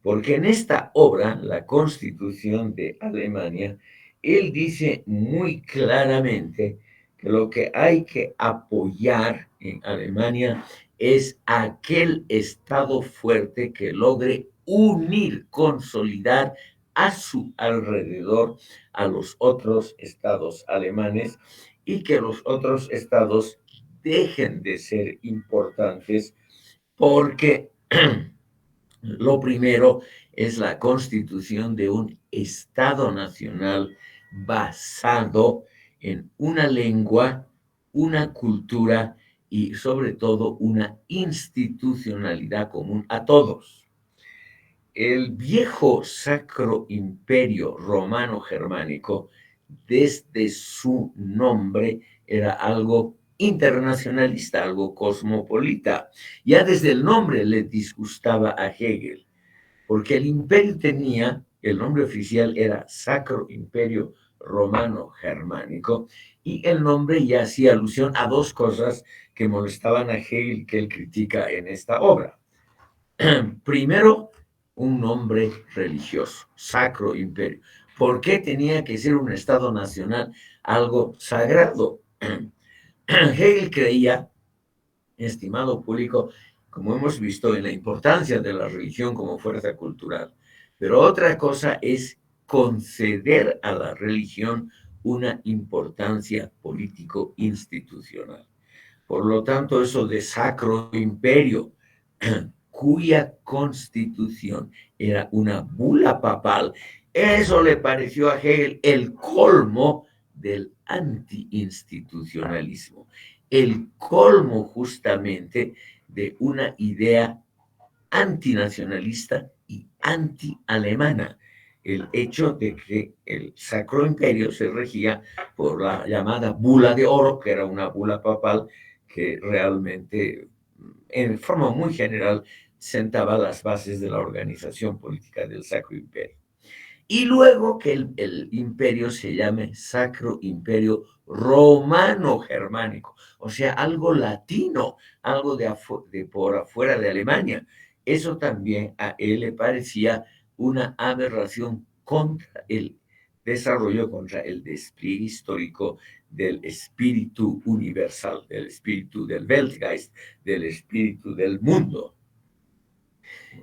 porque en esta obra, La Constitución de Alemania, él dice muy claramente que lo que hay que apoyar en Alemania es aquel Estado fuerte que logre unir, consolidar a su alrededor a los otros estados alemanes y que los otros estados dejen de ser importantes porque lo primero es la constitución de un Estado nacional basado en una lengua, una cultura y sobre todo una institucionalidad común a todos. El viejo Sacro Imperio Romano Germánico, desde su nombre, era algo internacionalista, algo cosmopolita. Ya desde el nombre le disgustaba a Hegel, porque el imperio tenía, el nombre oficial era Sacro Imperio Romano Germánico, y el nombre ya hacía alusión a dos cosas que molestaban a Hegel, que él critica en esta obra. Primero, un nombre religioso, Sacro Imperio. ¿Por qué tenía que ser un Estado nacional algo sagrado? Hegel creía, estimado público, como hemos visto, en la importancia de la religión como fuerza cultural. Pero otra cosa es conceder a la religión una importancia político-institucional. Por lo tanto, eso de Sacro Imperio, cuya constitución era una bula papal, eso le pareció a Hegel el colmo del anti-institucionalismo, el colmo justamente de una idea antinacionalista y anti-alemana, el hecho de que el Sacro Imperio se regía por la llamada bula de oro, que era una bula papal que realmente, en forma muy general, sentaba las bases de la organización política del Sacro Imperio. Y luego que el imperio se llame Sacro Imperio Romano Germánico, o sea, algo latino, algo de por afuera de Alemania. Eso también a él le parecía una aberración contra el desarrollo, contra el despliegue histórico del espíritu universal, del espíritu del Weltgeist, del espíritu del mundo.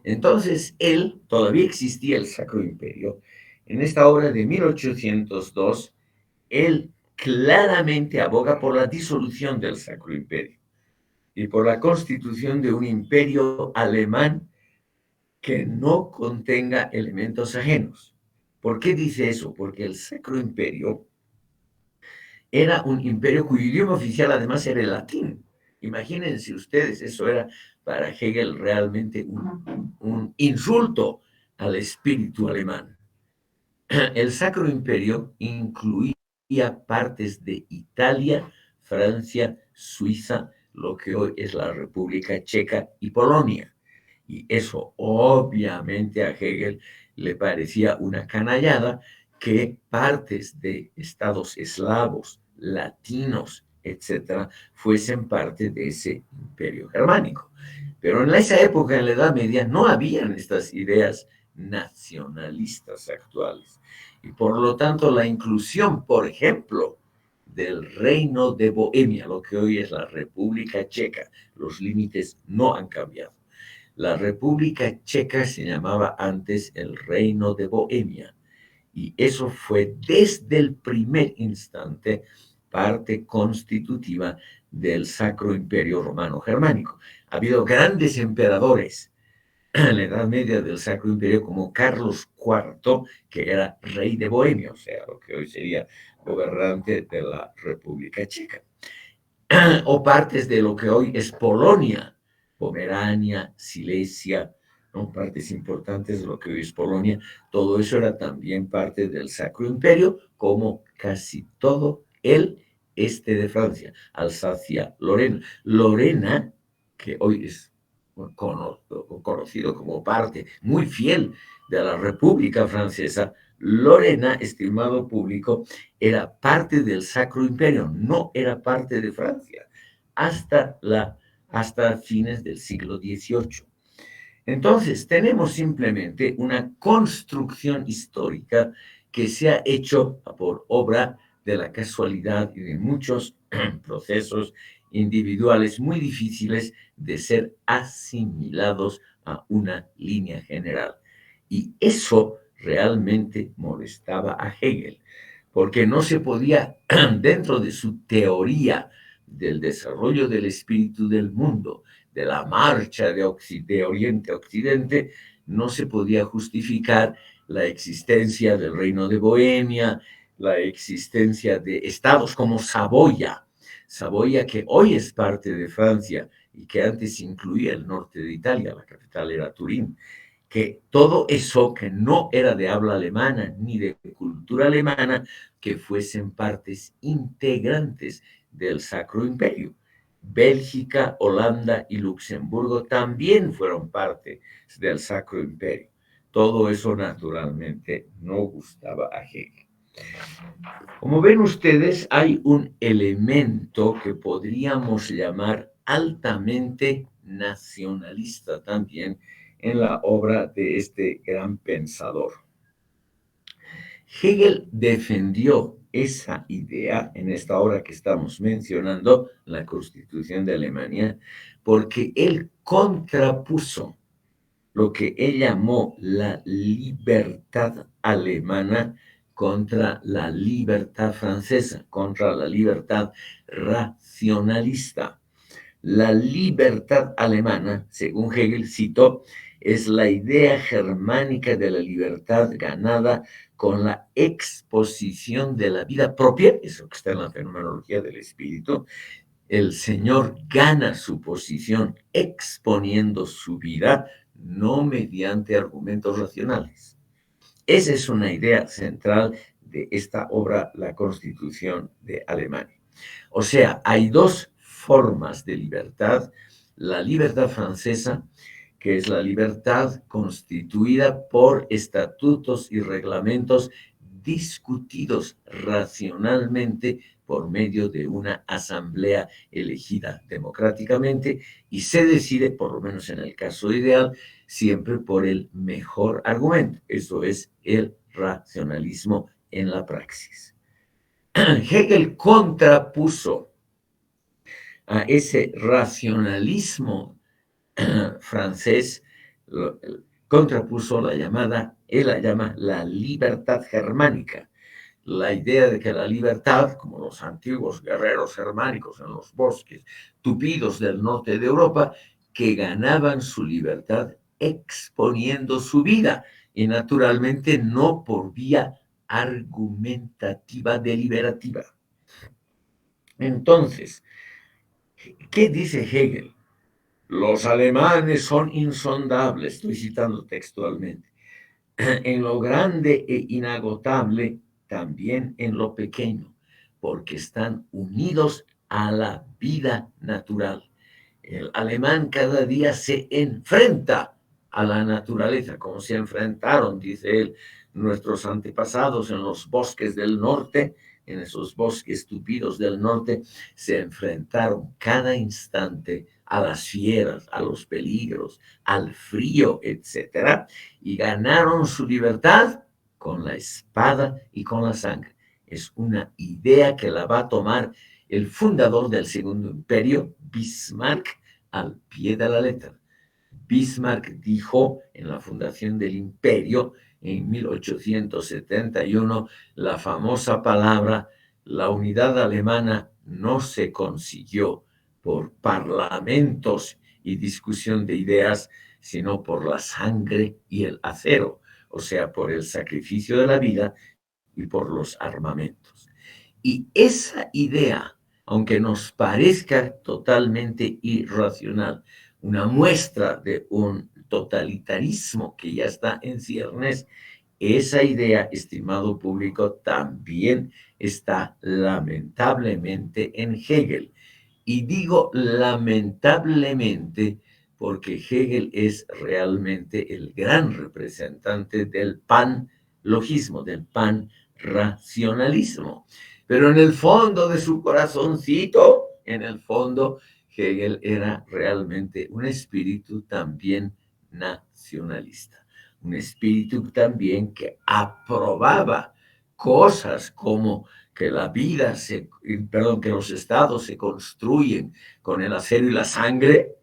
Entonces, él, todavía existía el Sacro Imperio. En esta obra de 1802, él claramente aboga por la disolución del Sacro Imperio y por la constitución de un imperio alemán que no contenga elementos ajenos. ¿Por qué dice eso? Porque el Sacro Imperio era un imperio cuyo idioma oficial además era el latín. Imagínense ustedes, eso era para Hegel realmente un insulto al espíritu alemán. El Sacro Imperio incluía partes de Italia, Francia, Suiza, lo que hoy es la República Checa y Polonia. Y eso obviamente a Hegel le parecía una canallada que partes de estados eslavos, latinos, etcétera, fuesen parte de ese imperio germánico. Pero en esa época, en la Edad Media, no habían estas ideas nacionalistas actuales. Y por lo tanto, la inclusión, por ejemplo, del reino de Bohemia, lo que hoy es la República Checa, los límites no han cambiado. La República Checa se llamaba antes el Reino de Bohemia y eso fue desde el primer instante parte constitutiva del Sacro Imperio Romano Germánico. Ha habido grandes emperadores en la Edad Media del Sacro Imperio como Carlos IV, que era rey de Bohemia, o sea, lo que hoy sería gobernante de la República Checa, o partes de lo que hoy es Polonia, Pomerania, Silesia, ¿no? Partes importantes de lo que hoy es Polonia, todo eso era también parte del Sacro Imperio, como casi todo el este de Francia, Alsacia, Lorena. Lorena, que hoy es conocido como parte muy fiel de la República Francesa, Lorena, estimado público, era parte del Sacro Imperio, no era parte de Francia, hasta, hasta fines del siglo XVIII. Entonces, tenemos simplemente una construcción histórica que se ha hecho por obra de la casualidad y de muchos procesos individuales muy difíciles de ser asimilados a una línea general. Y eso realmente molestaba a Hegel, porque no se podía, dentro de su teoría del desarrollo del espíritu del mundo, de la marcha de Oriente a Occidente, no se podía justificar la existencia del reino de Bohemia, la existencia de estados como Saboya, Saboya que hoy es parte de Francia y que antes incluía el norte de Italia, la capital era Turín, que todo eso que no era de habla alemana ni de cultura alemana, que fuesen partes integrantes del Sacro Imperio. Bélgica, Holanda y Luxemburgo también fueron parte del Sacro Imperio. Todo eso naturalmente no gustaba a Hegel. Como ven ustedes, hay un elemento que podríamos llamar altamente nacionalista también en la obra de este gran pensador. Hegel defendió esa idea en esta obra que estamos mencionando, la Constitución de Alemania, porque él contrapuso lo que él llamó la libertad alemana contra la libertad francesa, contra la libertad racionalista. La libertad alemana, según Hegel citó, es la idea germánica de la libertad ganada con la exposición de la vida propia, eso que está en la fenomenología del espíritu. El Señor gana su posición exponiendo su vida, no mediante argumentos racionales. Esa es una idea central de esta obra, La Constitución de Alemania. O sea, hay dos formas de libertad. La libertad francesa, que es la libertad constituida por estatutos y reglamentos discutidos racionalmente por medio de una asamblea elegida democráticamente y se decide, por lo menos en el caso ideal, siempre por el mejor argumento. Eso es el racionalismo en la praxis. Hegel contrapuso a ese racionalismo francés, contrapuso la llamada, él la llama la libertad germánica, la idea de que la libertad, como los antiguos guerreros germánicos en los bosques tupidos del norte de Europa, que ganaban su libertad exponiendo su vida y naturalmente no por vía argumentativa deliberativa. Entonces, ¿qué dice Hegel? Los alemanes son insondables, estoy citando textualmente, en lo grande e inagotable, también en lo pequeño, porque están unidos a la vida natural. El alemán cada día se enfrenta a la naturaleza, como se enfrentaron, dice él, nuestros antepasados en los bosques del norte, en esos bosques tupidos del norte, se enfrentaron cada instante a las fieras, a los peligros, al frío, etcétera, y ganaron su libertad con la espada y con la sangre. Es una idea que la va a tomar el fundador del Segundo Imperio, Bismarck, al pie de la letra. Bismarck dijo en la fundación del imperio en 1871 la famosa palabra: la unidad alemana no se consiguió por parlamentos y discusión de ideas, sino por la sangre y el acero, o sea, por el sacrificio de la vida y por los armamentos. Y esa idea, aunque nos parezca totalmente irracional, una muestra de un totalitarismo que ya está en ciernes, esa idea, estimado público, también está lamentablemente en Hegel. Y digo lamentablemente porque Hegel es realmente el gran representante del panlogismo, del panracionalismo. Pero en el fondo de su corazoncito, en el fondo, Hegel era realmente un espíritu también nacionalista, un espíritu también que aprobaba cosas como que la vida, que los estados se construyen con el acero y la sangre,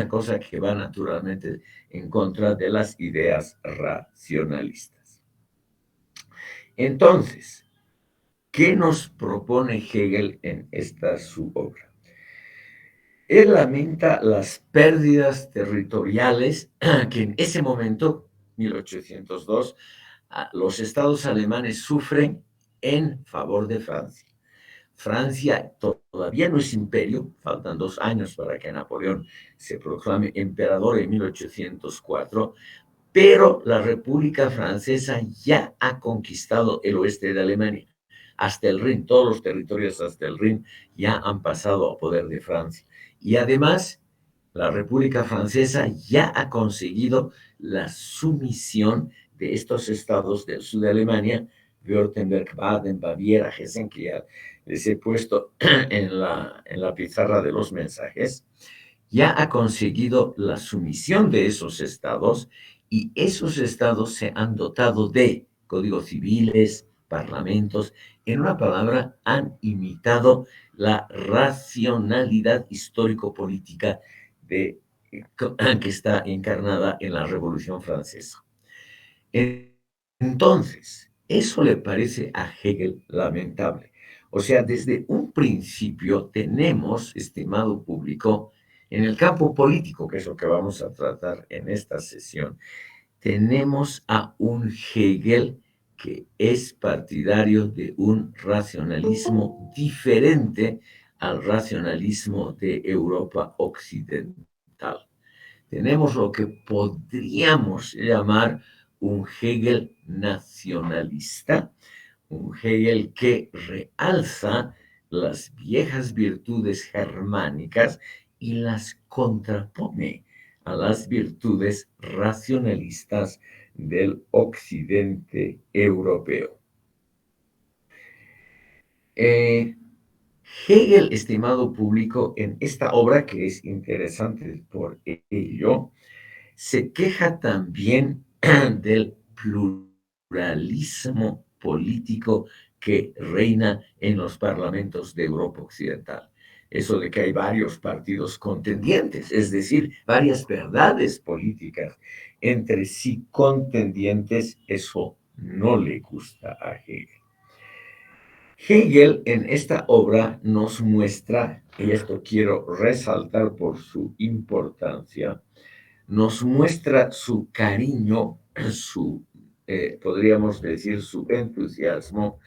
cosa que va naturalmente en contra de las ideas racionalistas. Entonces, ¿qué nos propone Hegel en esta su obra? Él lamenta las pérdidas territoriales que en ese momento, 1802, los estados alemanes sufren en favor de Francia. Francia todavía no es imperio, faltan 2 años para que Napoleón se proclame emperador en 1804, pero la República Francesa ya ha conquistado el oeste de Alemania, hasta el Rin, todos los territorios hasta el Rin ya han pasado a poder de Francia. Y además, la República Francesa ya ha conseguido la sumisión de estos estados del sur de Alemania, Württemberg, Baden, Baviera, Hessen, que ya les he puesto en la pizarra de los mensajes, ya ha conseguido la sumisión de esos estados, y esos estados se han dotado de códigos civiles, parlamentos, en una palabra, han imitado la racionalidad histórico-política que está encarnada en la Revolución Francesa. Entonces, eso le parece a Hegel lamentable. O sea, desde un principio tenemos, estimado público, en el campo político, que es lo que vamos a tratar en esta sesión, tenemos a un Hegel que es partidario de un racionalismo diferente al racionalismo de Europa occidental. Tenemos lo que podríamos llamar un Hegel nacionalista, un Hegel que realza las viejas virtudes germánicas y las contrapone a las virtudes racionalistas del occidente europeo. Hegel, estimado público, en esta obra, que es interesante por ello, se queja también del pluralismo político que reina en los parlamentos de Europa Occidental. Eso de que hay varios partidos contendientes, es decir, varias verdades políticas entre sí contendientes, eso no le gusta a Hegel. Hegel en esta obra nos muestra, y esto quiero resaltar por su importancia, nos muestra su cariño, podríamos decir, su entusiasmo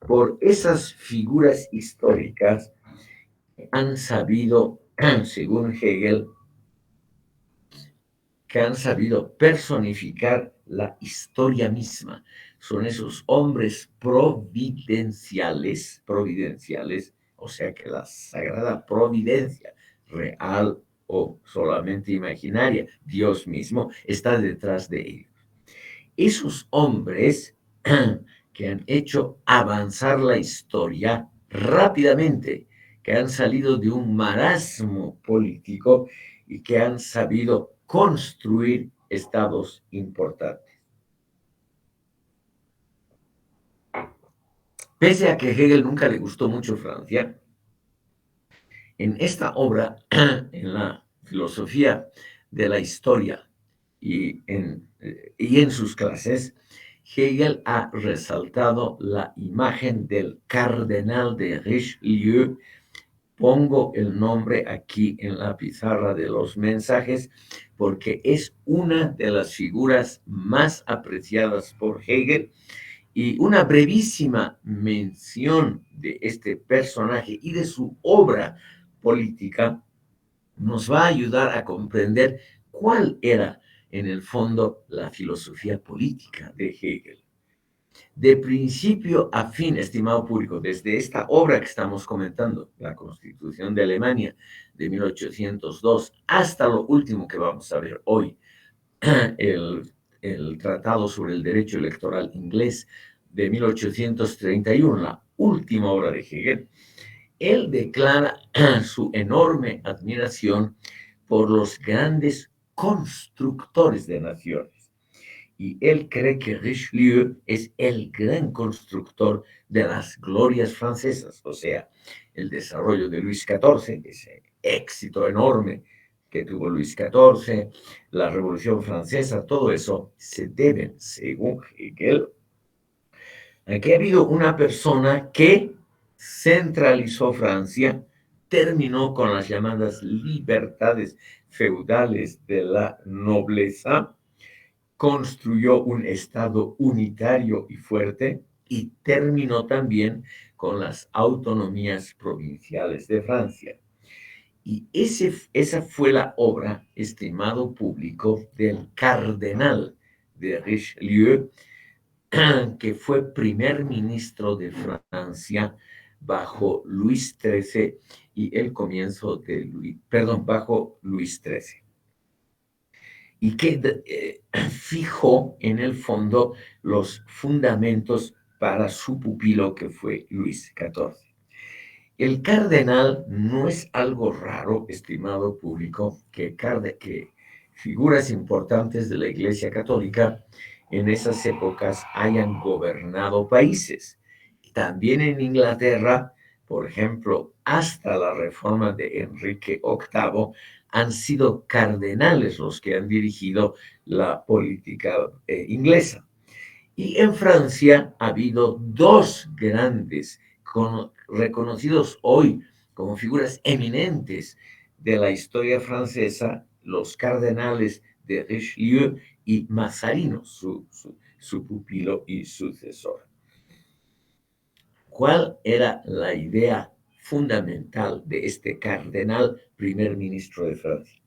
por esas figuras históricas que han sabido, según Hegel, que han sabido personificar la historia misma. Son esos hombres providenciales, o sea que la sagrada providencia, real o solamente imaginaria, Dios mismo, está detrás de ellos. Esos hombres que han hecho avanzar la historia rápidamente, que han salido de un marasmo político y que han sabido construir estados importantes. Pese a que Hegel nunca le gustó mucho Francia, en esta obra, en la filosofía de la historia y en sus clases, Hegel ha resaltado la imagen del cardenal de Richelieu. Pongo el nombre aquí en la pizarra de los mensajes porque es una de las figuras más apreciadas por Hegel, y una brevísima mención de este personaje y de su obra política nos va a ayudar a comprender cuál era en el fondo la filosofía política de Hegel. De principio a fin, estimado público, desde esta obra que estamos comentando, la Constitución de Alemania de 1802, hasta lo último que vamos a ver hoy, el Tratado sobre el Derecho Electoral inglés de 1831, la última obra de Hegel, él declara su enorme admiración por los grandes constructores de naciones. Y él cree que Richelieu es el gran constructor de las glorias francesas, o sea, el desarrollo de Luis XIV, ese éxito enorme que tuvo Luis XIV, la Revolución Francesa, todo eso se debe, según Hegel, a que ha habido una persona que centralizó Francia, terminó con las llamadas libertades feudales de la nobleza, construyó un Estado unitario y fuerte y terminó también con las autonomías provinciales de Francia. Y esa fue la obra, estimado público, del cardenal de Richelieu, que fue primer ministro de Francia bajo Luis XIII y el comienzo de bajo Luis XIII. Y que fijó en el fondo los fundamentos para su pupilo, que fue Luis XIV. El cardenal no es algo raro, estimado público, que figuras importantes de la Iglesia Católica en esas épocas hayan gobernado países. También en Inglaterra, por ejemplo, hasta la reforma de Enrique VIII, han sido cardenales los que han dirigido la política inglesa. Y en Francia ha habido dos grandes reconocidos hoy como figuras eminentes de la historia francesa, los cardenales de Richelieu y Mazarino, su pupilo y sucesor. ¿Cuál era la idea fundamental de este cardenal primer ministro de Francia?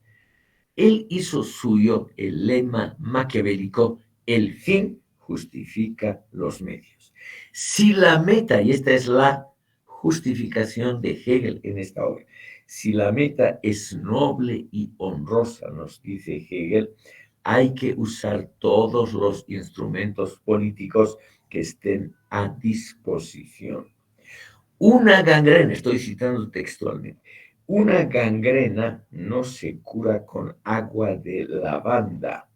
Él hizo suyo el lema maquiavélico: el fin justifica los medios. Si la meta, y esta es la justificación de Hegel en esta obra, si la meta es noble y honrosa, nos dice Hegel, hay que usar todos los instrumentos políticos que estén a disposición. Una gangrena, estoy citando textualmente, una gangrena no se cura con agua de lavanda.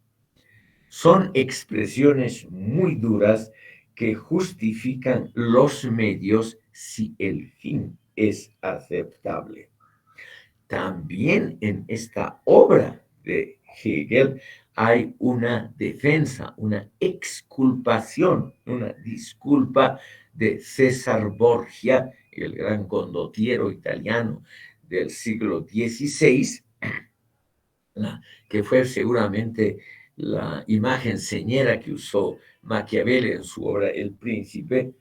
Son expresiones muy duras que justifican los medios si el fin es aceptable. También en esta obra de Hegel hay una defensa, una exculpación, una disculpa de César Borgia, el gran condottiero italiano del siglo XVI, que fue seguramente la imagen señera que usó Maquiavelo en su obra El Príncipe,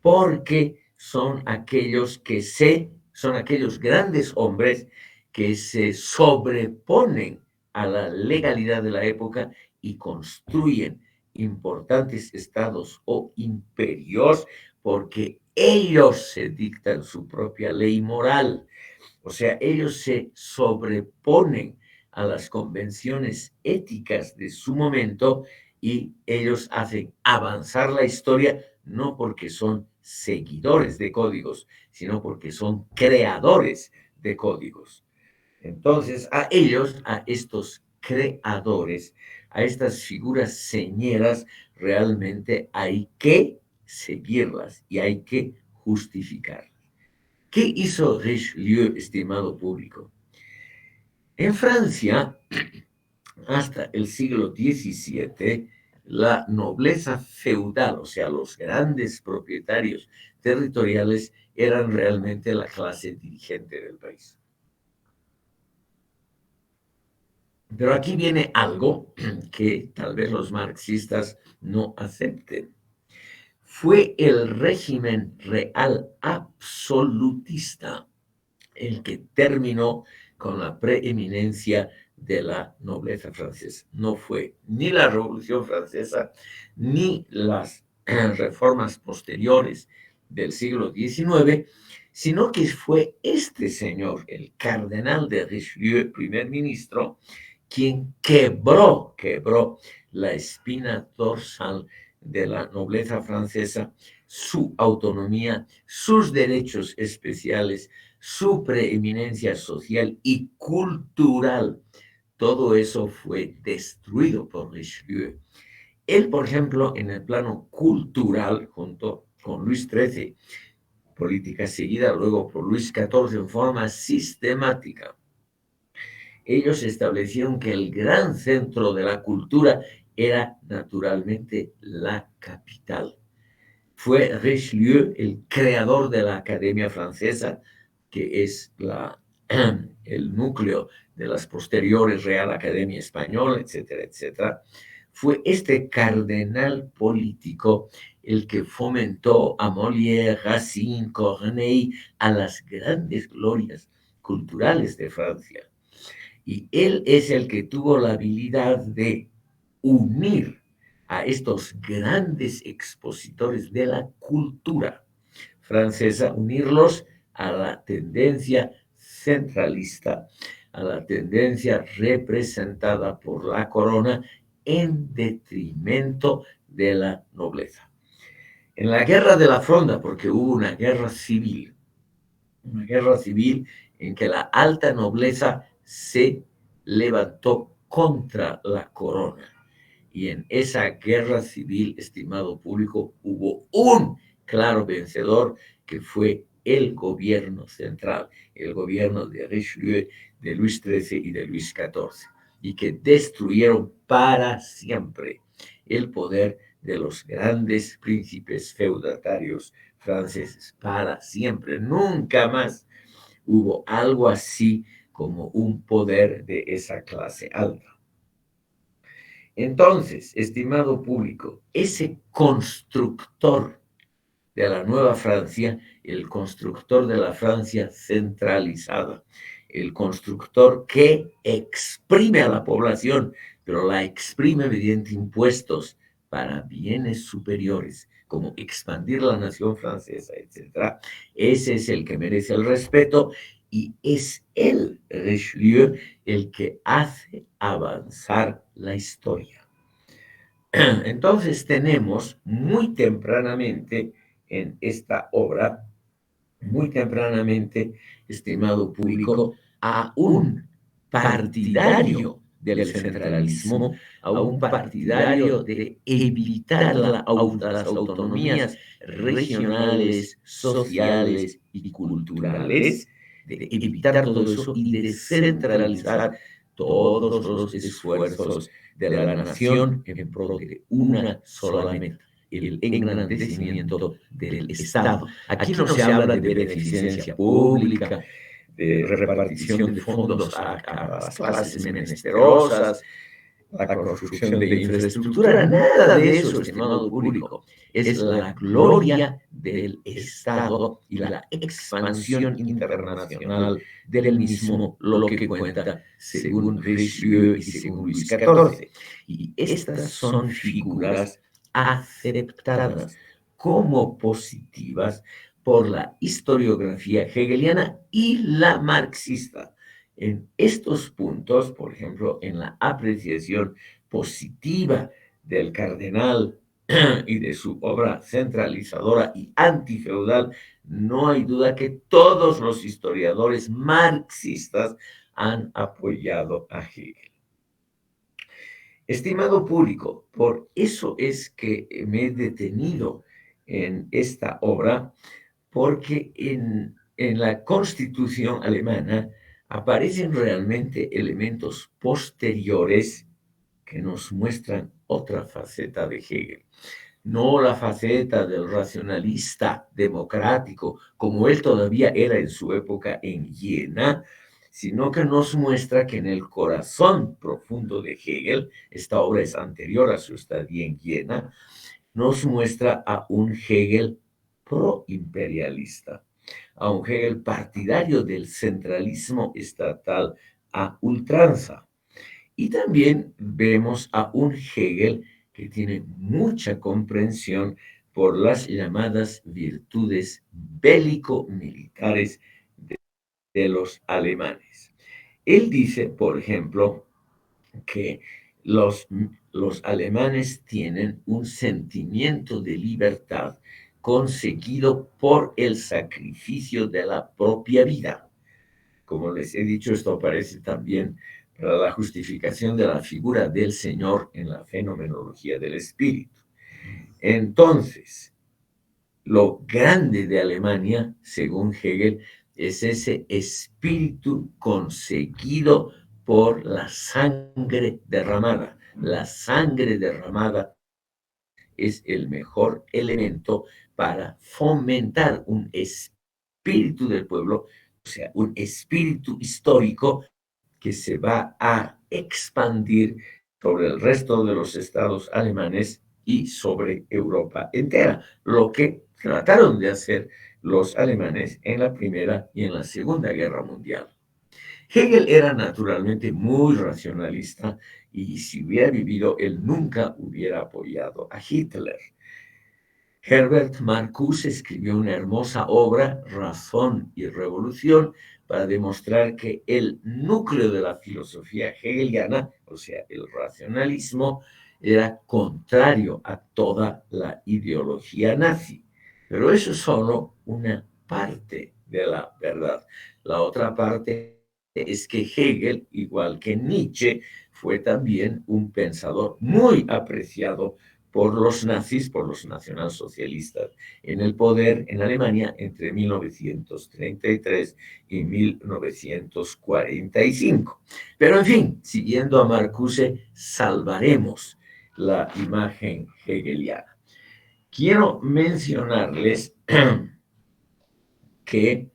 porque son aquellos grandes hombres que se sobreponen a la legalidad de la época y construyen importantes estados o imperios, porque ellos se dictan su propia ley moral. O sea, ellos se sobreponen a las convenciones éticas de su momento y ellos hacen avanzar la historia no porque son seguidores de códigos, sino porque son creadores de códigos. Entonces, a ellos, a estos creadores, a estas figuras señeras, realmente hay que seguirlas y hay que justificarlas. ¿Qué hizo Richelieu, estimado público? En Francia, hasta el siglo XVII, la nobleza feudal, o sea, los grandes propietarios territoriales, eran realmente la clase dirigente del país. Pero aquí viene algo que tal vez los marxistas no acepten. Fue el régimen real absolutista el que terminó con la preeminencia de la nobleza francesa. No fue ni la Revolución Francesa ni las reformas posteriores del siglo XIX, sino que fue este señor, el cardenal de Richelieu, primer ministro, quien quebró la espina dorsal de la nobleza francesa, su autonomía, sus derechos especiales, su preeminencia social y cultural. Todo eso fue destruido por Richelieu. Él, por ejemplo, en el plano cultural, junto con Luis XIII, política seguida luego por Luis XIV en forma sistemática, ellos establecieron que el gran centro de la cultura era naturalmente la capital. Fue Richelieu el creador de la Academia Francesa, que es el núcleo de las posteriores Real Academia Española, etcétera, etcétera. Fue este cardenal político el que fomentó a Molière, Racine, Corneille, a las grandes glorias culturales de Francia. Y él es el que tuvo la habilidad de unir a estos grandes expositores de la cultura francesa, unirlos a la tendencia centralista, a la tendencia representada por la corona en detrimento de la nobleza. En la guerra de la Fronda, porque hubo una guerra civil en que la alta nobleza se levantó contra la corona. Y en esa guerra civil, estimado público, hubo un claro vencedor que fue el gobierno central, el gobierno de Richelieu, de Luis XIII y de Luis XIV, y que destruyeron para siempre el poder de los grandes príncipes feudatarios franceses, para siempre. Nunca más hubo algo así como un poder de esa clase alta. Entonces, estimado público, ese constructor de la nueva Francia, el constructor de la Francia centralizada, el constructor que exprime a la población, pero la exprime mediante impuestos para bienes superiores, como expandir la nación francesa, etc. Ese es el que merece el respeto y es el Richelieu el que hace avanzar la historia. Entonces tenemos muy tempranamente en esta obra, muy tempranamente, estimado público, a un partidario del centralismo, a un partidario de evitar las autonomías regionales, sociales y culturales, de evitar todo eso y de centralizar todos los esfuerzos de la nación en pro de una sola meta, el engrandecimiento del Estado. Aquí no se habla de beneficencia pública, de repartición de fondos a las clases menesterosas, la construcción de infraestructura, nada de eso, estimado público. Es la gloria del Estado y la expansión internacional del mismo lo que cuenta según Richelieu y según Luis XIV. Y estas son figuras aceptadas como positivas por la historiografía hegeliana y la marxista. En estos puntos, por ejemplo, en la apreciación positiva del cardenal y de su obra centralizadora y antifeudal, no hay duda que todos los historiadores marxistas han apoyado a Hegel. Estimado público, por eso es que me he detenido en esta obra, porque en la Constitución alemana aparecen realmente elementos posteriores que nos muestran otra faceta de Hegel. No la faceta del racionalista democrático, como él todavía era en su época en Jena, sino que nos muestra que en el corazón profundo de Hegel, esta obra es anterior a su estadía en Jena, nos muestra a un Hegel proimperialista, a un Hegel partidario del centralismo estatal a ultranza. Y también vemos a un Hegel que tiene mucha comprensión por las llamadas virtudes bélico-militares de los alemanes. Él dice, por ejemplo, que los, los alemanes tienen un sentimiento de libertad conseguido por el sacrificio de la propia vida. Como les he dicho, esto aparece también para la justificación de la figura del Señor en la fenomenología del espíritu. Entonces, lo grande de Alemania, según Hegel, es ese espíritu conseguido por la sangre derramada. La sangre derramada es el mejor elemento para fomentar un espíritu del pueblo, o sea, un espíritu histórico que se va a expandir sobre el resto de los estados alemanes y sobre Europa entera, lo que trataron de hacer los alemanes en la Primera y en la Segunda Guerra Mundial. Hegel era naturalmente muy racionalista y si hubiera vivido, él nunca hubiera apoyado a Hitler. Herbert Marcuse escribió una hermosa obra, Razón y Revolución, para demostrar que el núcleo de la filosofía hegeliana, o sea, el racionalismo, era contrario a toda la ideología nazi. Pero eso es solo una parte de la verdad. La otra parte es que Hegel, igual que Nietzsche, fue también un pensador muy apreciado por los nazis, por los nacionalsocialistas, en el poder en Alemania entre 1933 y 1945. Pero en fin, siguiendo a Marcuse, salvaremos la imagen hegeliana. Quiero mencionarles que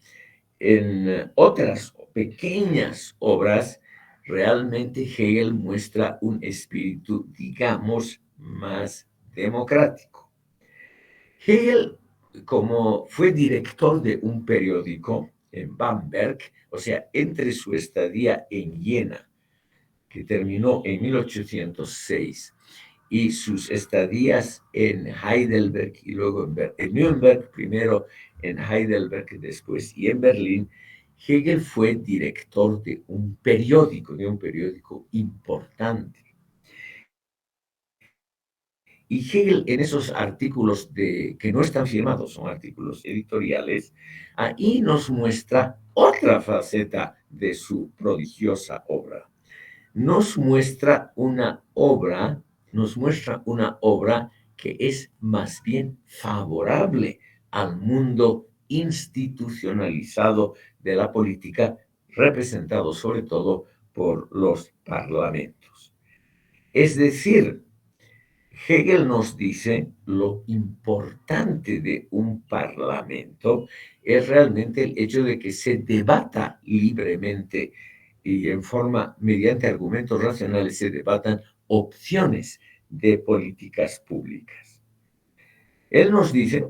en otras pequeñas obras, realmente Hegel muestra un espíritu, digamos, más democrático. Hegel, como fue director de un periódico en Bamberg, o sea, entre su estadía en Jena, que terminó en 1806, y sus estadías en Heidelberg y luego en Nuremberg, primero en Heidelberg, después y en Berlín, Hegel fue director de un periódico importante. Y Hegel en esos artículos que no están firmados, son artículos editoriales, ahí nos muestra otra faceta de su prodigiosa obra. Nos muestra una obra que es más bien favorable al mundo institucionalizado de la política, representado sobre todo por los parlamentos. Es decir, Hegel nos dice lo importante de un parlamento es realmente el hecho de que se debata libremente y en forma, mediante argumentos racionales, se debatan opciones de políticas públicas. Él nos dice,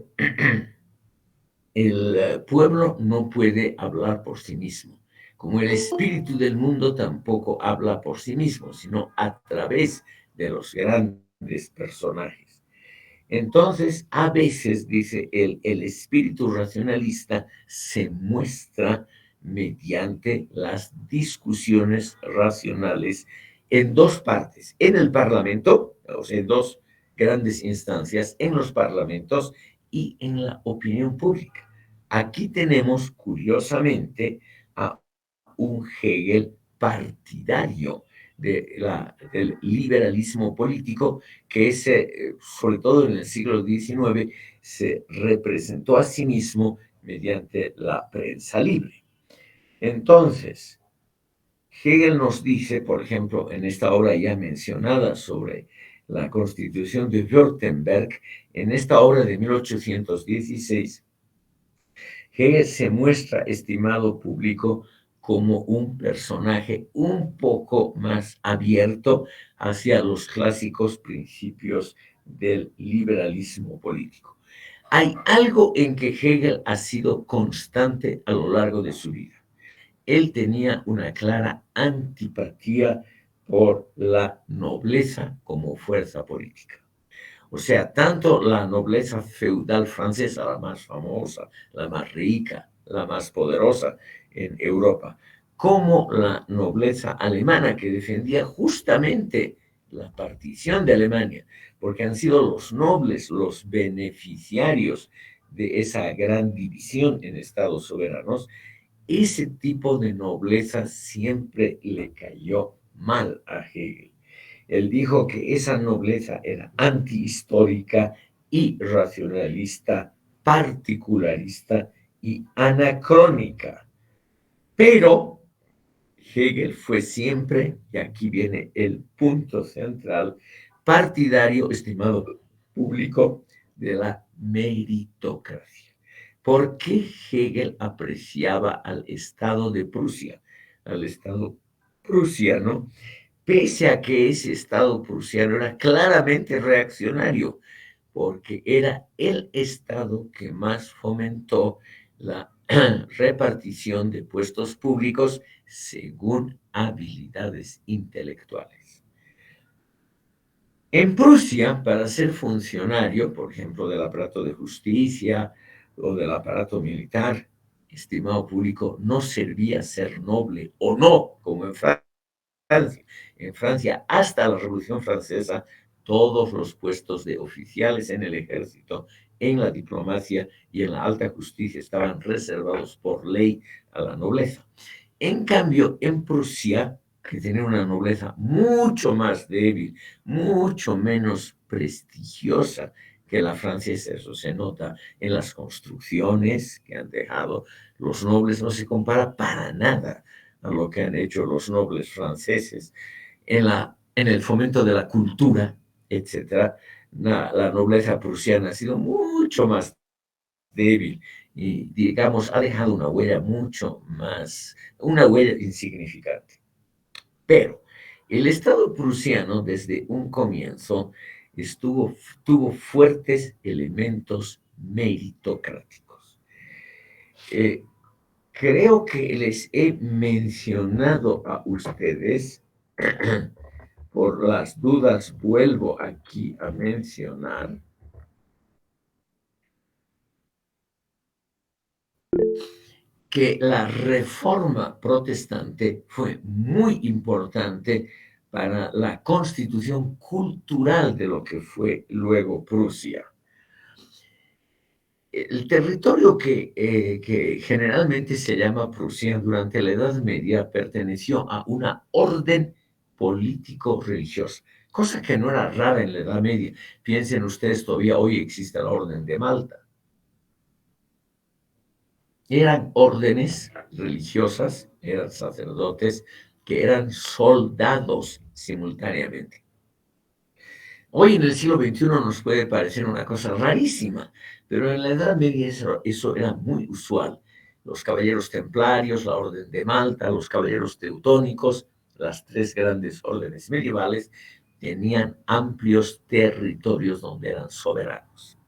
el pueblo no puede hablar por sí mismo, como el espíritu del mundo tampoco habla por sí mismo, sino a través de los grandes personajes. Entonces, a veces, dice él, el espíritu racionalista se muestra mediante las discusiones racionales en dos partes, en el Parlamento, o sea, en dos grandes instancias, en los parlamentos y en la opinión pública. Aquí tenemos, curiosamente, a un Hegel partidario del liberalismo político que sobre todo en el siglo XIX, se representó a sí mismo mediante la prensa libre. Entonces, Hegel nos dice, por ejemplo, en esta obra ya mencionada sobre la Constitución de Württemberg, en esta obra de 1816, Hegel se muestra, estimado público, como un personaje un poco más abierto hacia los clásicos principios del liberalismo político. Hay algo en que Hegel ha sido constante a lo largo de su vida. Él tenía una clara antipatía por la nobleza como fuerza política. O sea, tanto la nobleza feudal francesa, la más famosa, la más rica, la más poderosa en Europa, como la nobleza alemana que defendía justamente la partición de Alemania, porque han sido los nobles los beneficiarios de esa gran división en estados soberanos. Ese tipo de nobleza siempre le cayó mal a Hegel. Él dijo que esa nobleza era antihistórica, irracionalista, particularista y anacrónica. Pero Hegel fue siempre, y aquí viene el punto central, partidario, estimado público, de la meritocracia. ¿Por qué Hegel apreciaba al Estado de Prusia, al Estado prusiano? Pese a que ese Estado prusiano era claramente reaccionario, porque era el Estado que más fomentó la repartición de puestos públicos según habilidades intelectuales. En Prusia, para ser funcionario, por ejemplo, del aparato de justicia o del aparato militar, estimado público, no servía ser noble o no, como en Francia. En Francia, hasta la Revolución Francesa, todos los puestos de oficiales en el ejército, en la diplomacia y en la alta justicia estaban reservados por ley a la nobleza. En cambio, en Prusia, que tenía una nobleza mucho más débil, mucho menos prestigiosa que la francesa, eso se nota en las construcciones que han dejado los nobles, no se compara para nada a lo que han hecho los nobles franceses en el fomento de la cultura, etc. La nobleza prusiana ha sido mucho más débil y, digamos, ha dejado una huella mucho más, una huella insignificante. Pero el Estado prusiano, desde un comienzo, tuvo fuertes elementos meritocráticos. Creo que les he mencionado a ustedes, por las dudas vuelvo aquí a mencionar, que la reforma protestante fue muy importante para la constitución cultural de lo que fue luego Prusia. El territorio que generalmente se llama Prusia durante la Edad Media perteneció a una orden político-religiosa, cosa que no era rara en la Edad Media. Piensen ustedes, todavía hoy existe la Orden de Malta. Eran órdenes religiosas, eran sacerdotes que eran soldados simultáneamente. Hoy en el siglo XXI nos puede parecer una cosa rarísima, pero en la Edad Media eso era muy usual. Los caballeros templarios, la Orden de Malta, los caballeros teutónicos, las tres grandes órdenes medievales, tenían amplios territorios donde eran soberanos.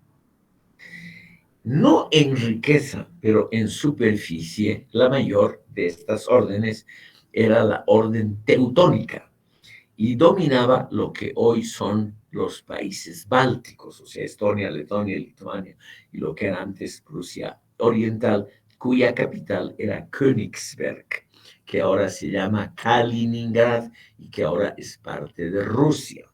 No en riqueza, pero en superficie, la mayor de estas órdenes era la Orden Teutónica y dominaba lo que hoy son los países bálticos, o sea, Estonia, Letonia, Lituania, y lo que era antes Prusia Oriental, cuya capital era Königsberg, que ahora se llama Kaliningrad y que ahora es parte de Rusia.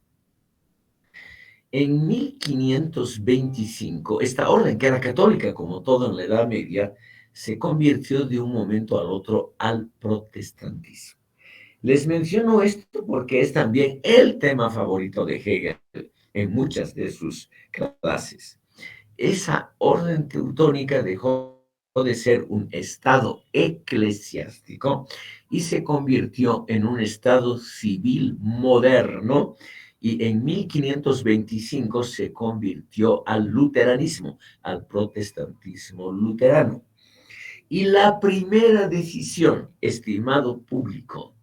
En 1525, esta orden, que era católica como todo en la Edad Media, se convirtió de un momento al otro al protestantismo. Les menciono esto porque es también el tema favorito de Hegel en muchas de sus clases. Esa orden teutónica dejó de ser un estado eclesiástico y se convirtió en un estado civil moderno, y en 1525 se convirtió al luteranismo, al protestantismo luterano. Y la primera decisión, estimado público,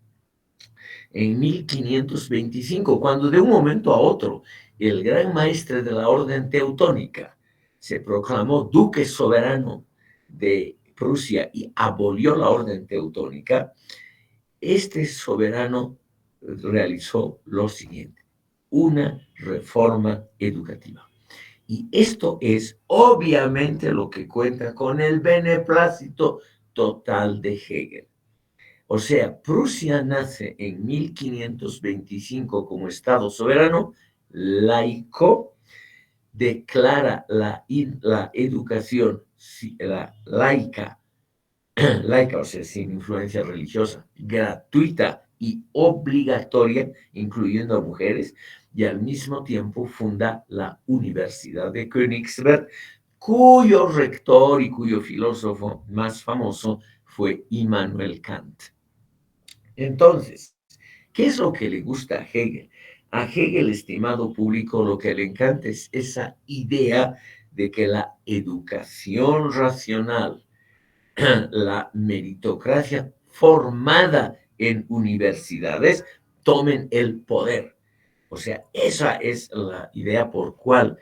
en 1525, cuando de un momento a otro el gran maestre de la orden teutónica se proclamó duque soberano de Prusia y abolió la orden teutónica, este soberano realizó lo siguiente: una reforma educativa. Y esto es obviamente lo que cuenta con el beneplácito total de Hegel. O sea, Prusia nace en 1525 como Estado soberano, laico, declara la educación la laica, laica, o sea, sin influencia religiosa, gratuita y obligatoria, incluyendo a mujeres, y al mismo tiempo funda la Universidad de Königsberg, cuyo rector y cuyo filósofo más famoso fue Immanuel Kant. Entonces, ¿qué es lo que le gusta a Hegel? A Hegel, estimado público, lo que le encanta es esa idea de que la educación racional, la meritocracia formada en universidades, tomen el poder. O sea, esa es la idea por cual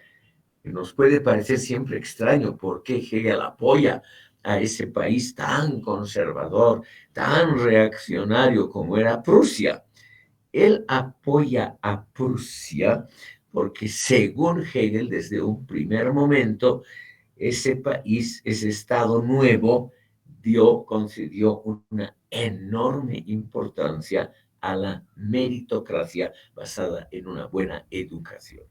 nos puede parecer siempre extraño por qué Hegel apoya a ese país tan conservador, tan reaccionario como era Prusia. Él apoya a Prusia porque, según Hegel, desde un primer momento, ese país, ese Estado nuevo, concedió una enorme importancia a la meritocracia basada en una buena educación.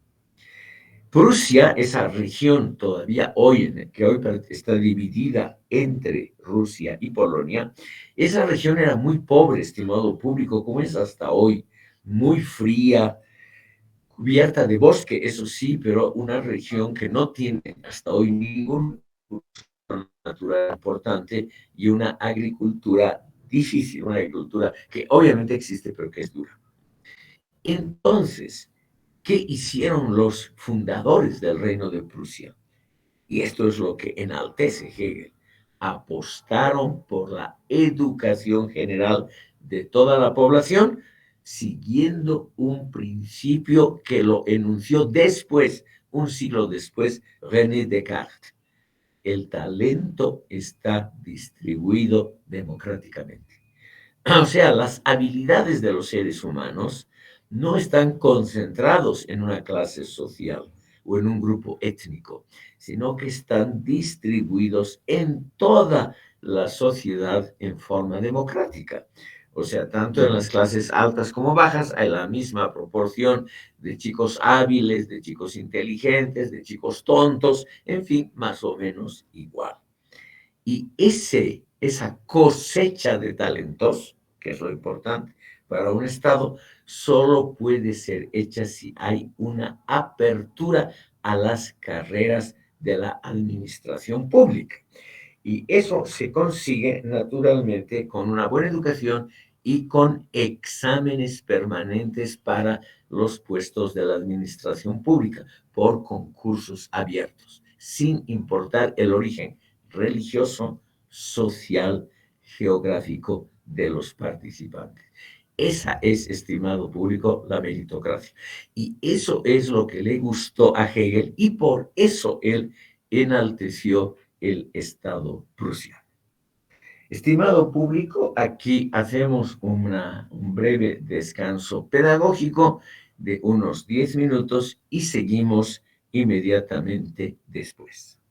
Prusia, esa región todavía hoy, que hoy está dividida entre Rusia y Polonia, esa región era muy pobre, estimado público, como es hasta hoy, muy fría, cubierta de bosque, eso sí, pero una región que no tiene hasta hoy ningún natural importante y una agricultura difícil, una agricultura que obviamente existe, pero que es dura. Entonces, ¿qué hicieron los fundadores del Reino de Prusia? Y esto es lo que enaltece Hegel. Apostaron por la educación general de toda la población, siguiendo un principio que lo enunció después, un siglo después, René Descartes. El talento está distribuido democráticamente. O sea, las habilidades de los seres humanos no están concentrados en una clase social o en un grupo étnico, sino que están distribuidos en toda la sociedad en forma democrática. O sea, tanto en las clases altas como bajas hay la misma proporción de chicos hábiles, de chicos inteligentes, de chicos tontos, en fin, más o menos igual. Y esa cosecha de talentos, que es lo importante para un Estado, solo puede ser hecha si hay una apertura a las carreras de la administración pública. Y eso se consigue naturalmente con una buena educación y con exámenes permanentes para los puestos de la administración pública por concursos abiertos, sin importar el origen religioso, social, geográfico de los participantes. Esa es, estimado público, la meritocracia. Y eso es lo que le gustó a Hegel y por eso él enalteció el Estado prusiano. Estimado público, aquí hacemos un breve descanso pedagógico. de unos 10 minutos y seguimos inmediatamente después.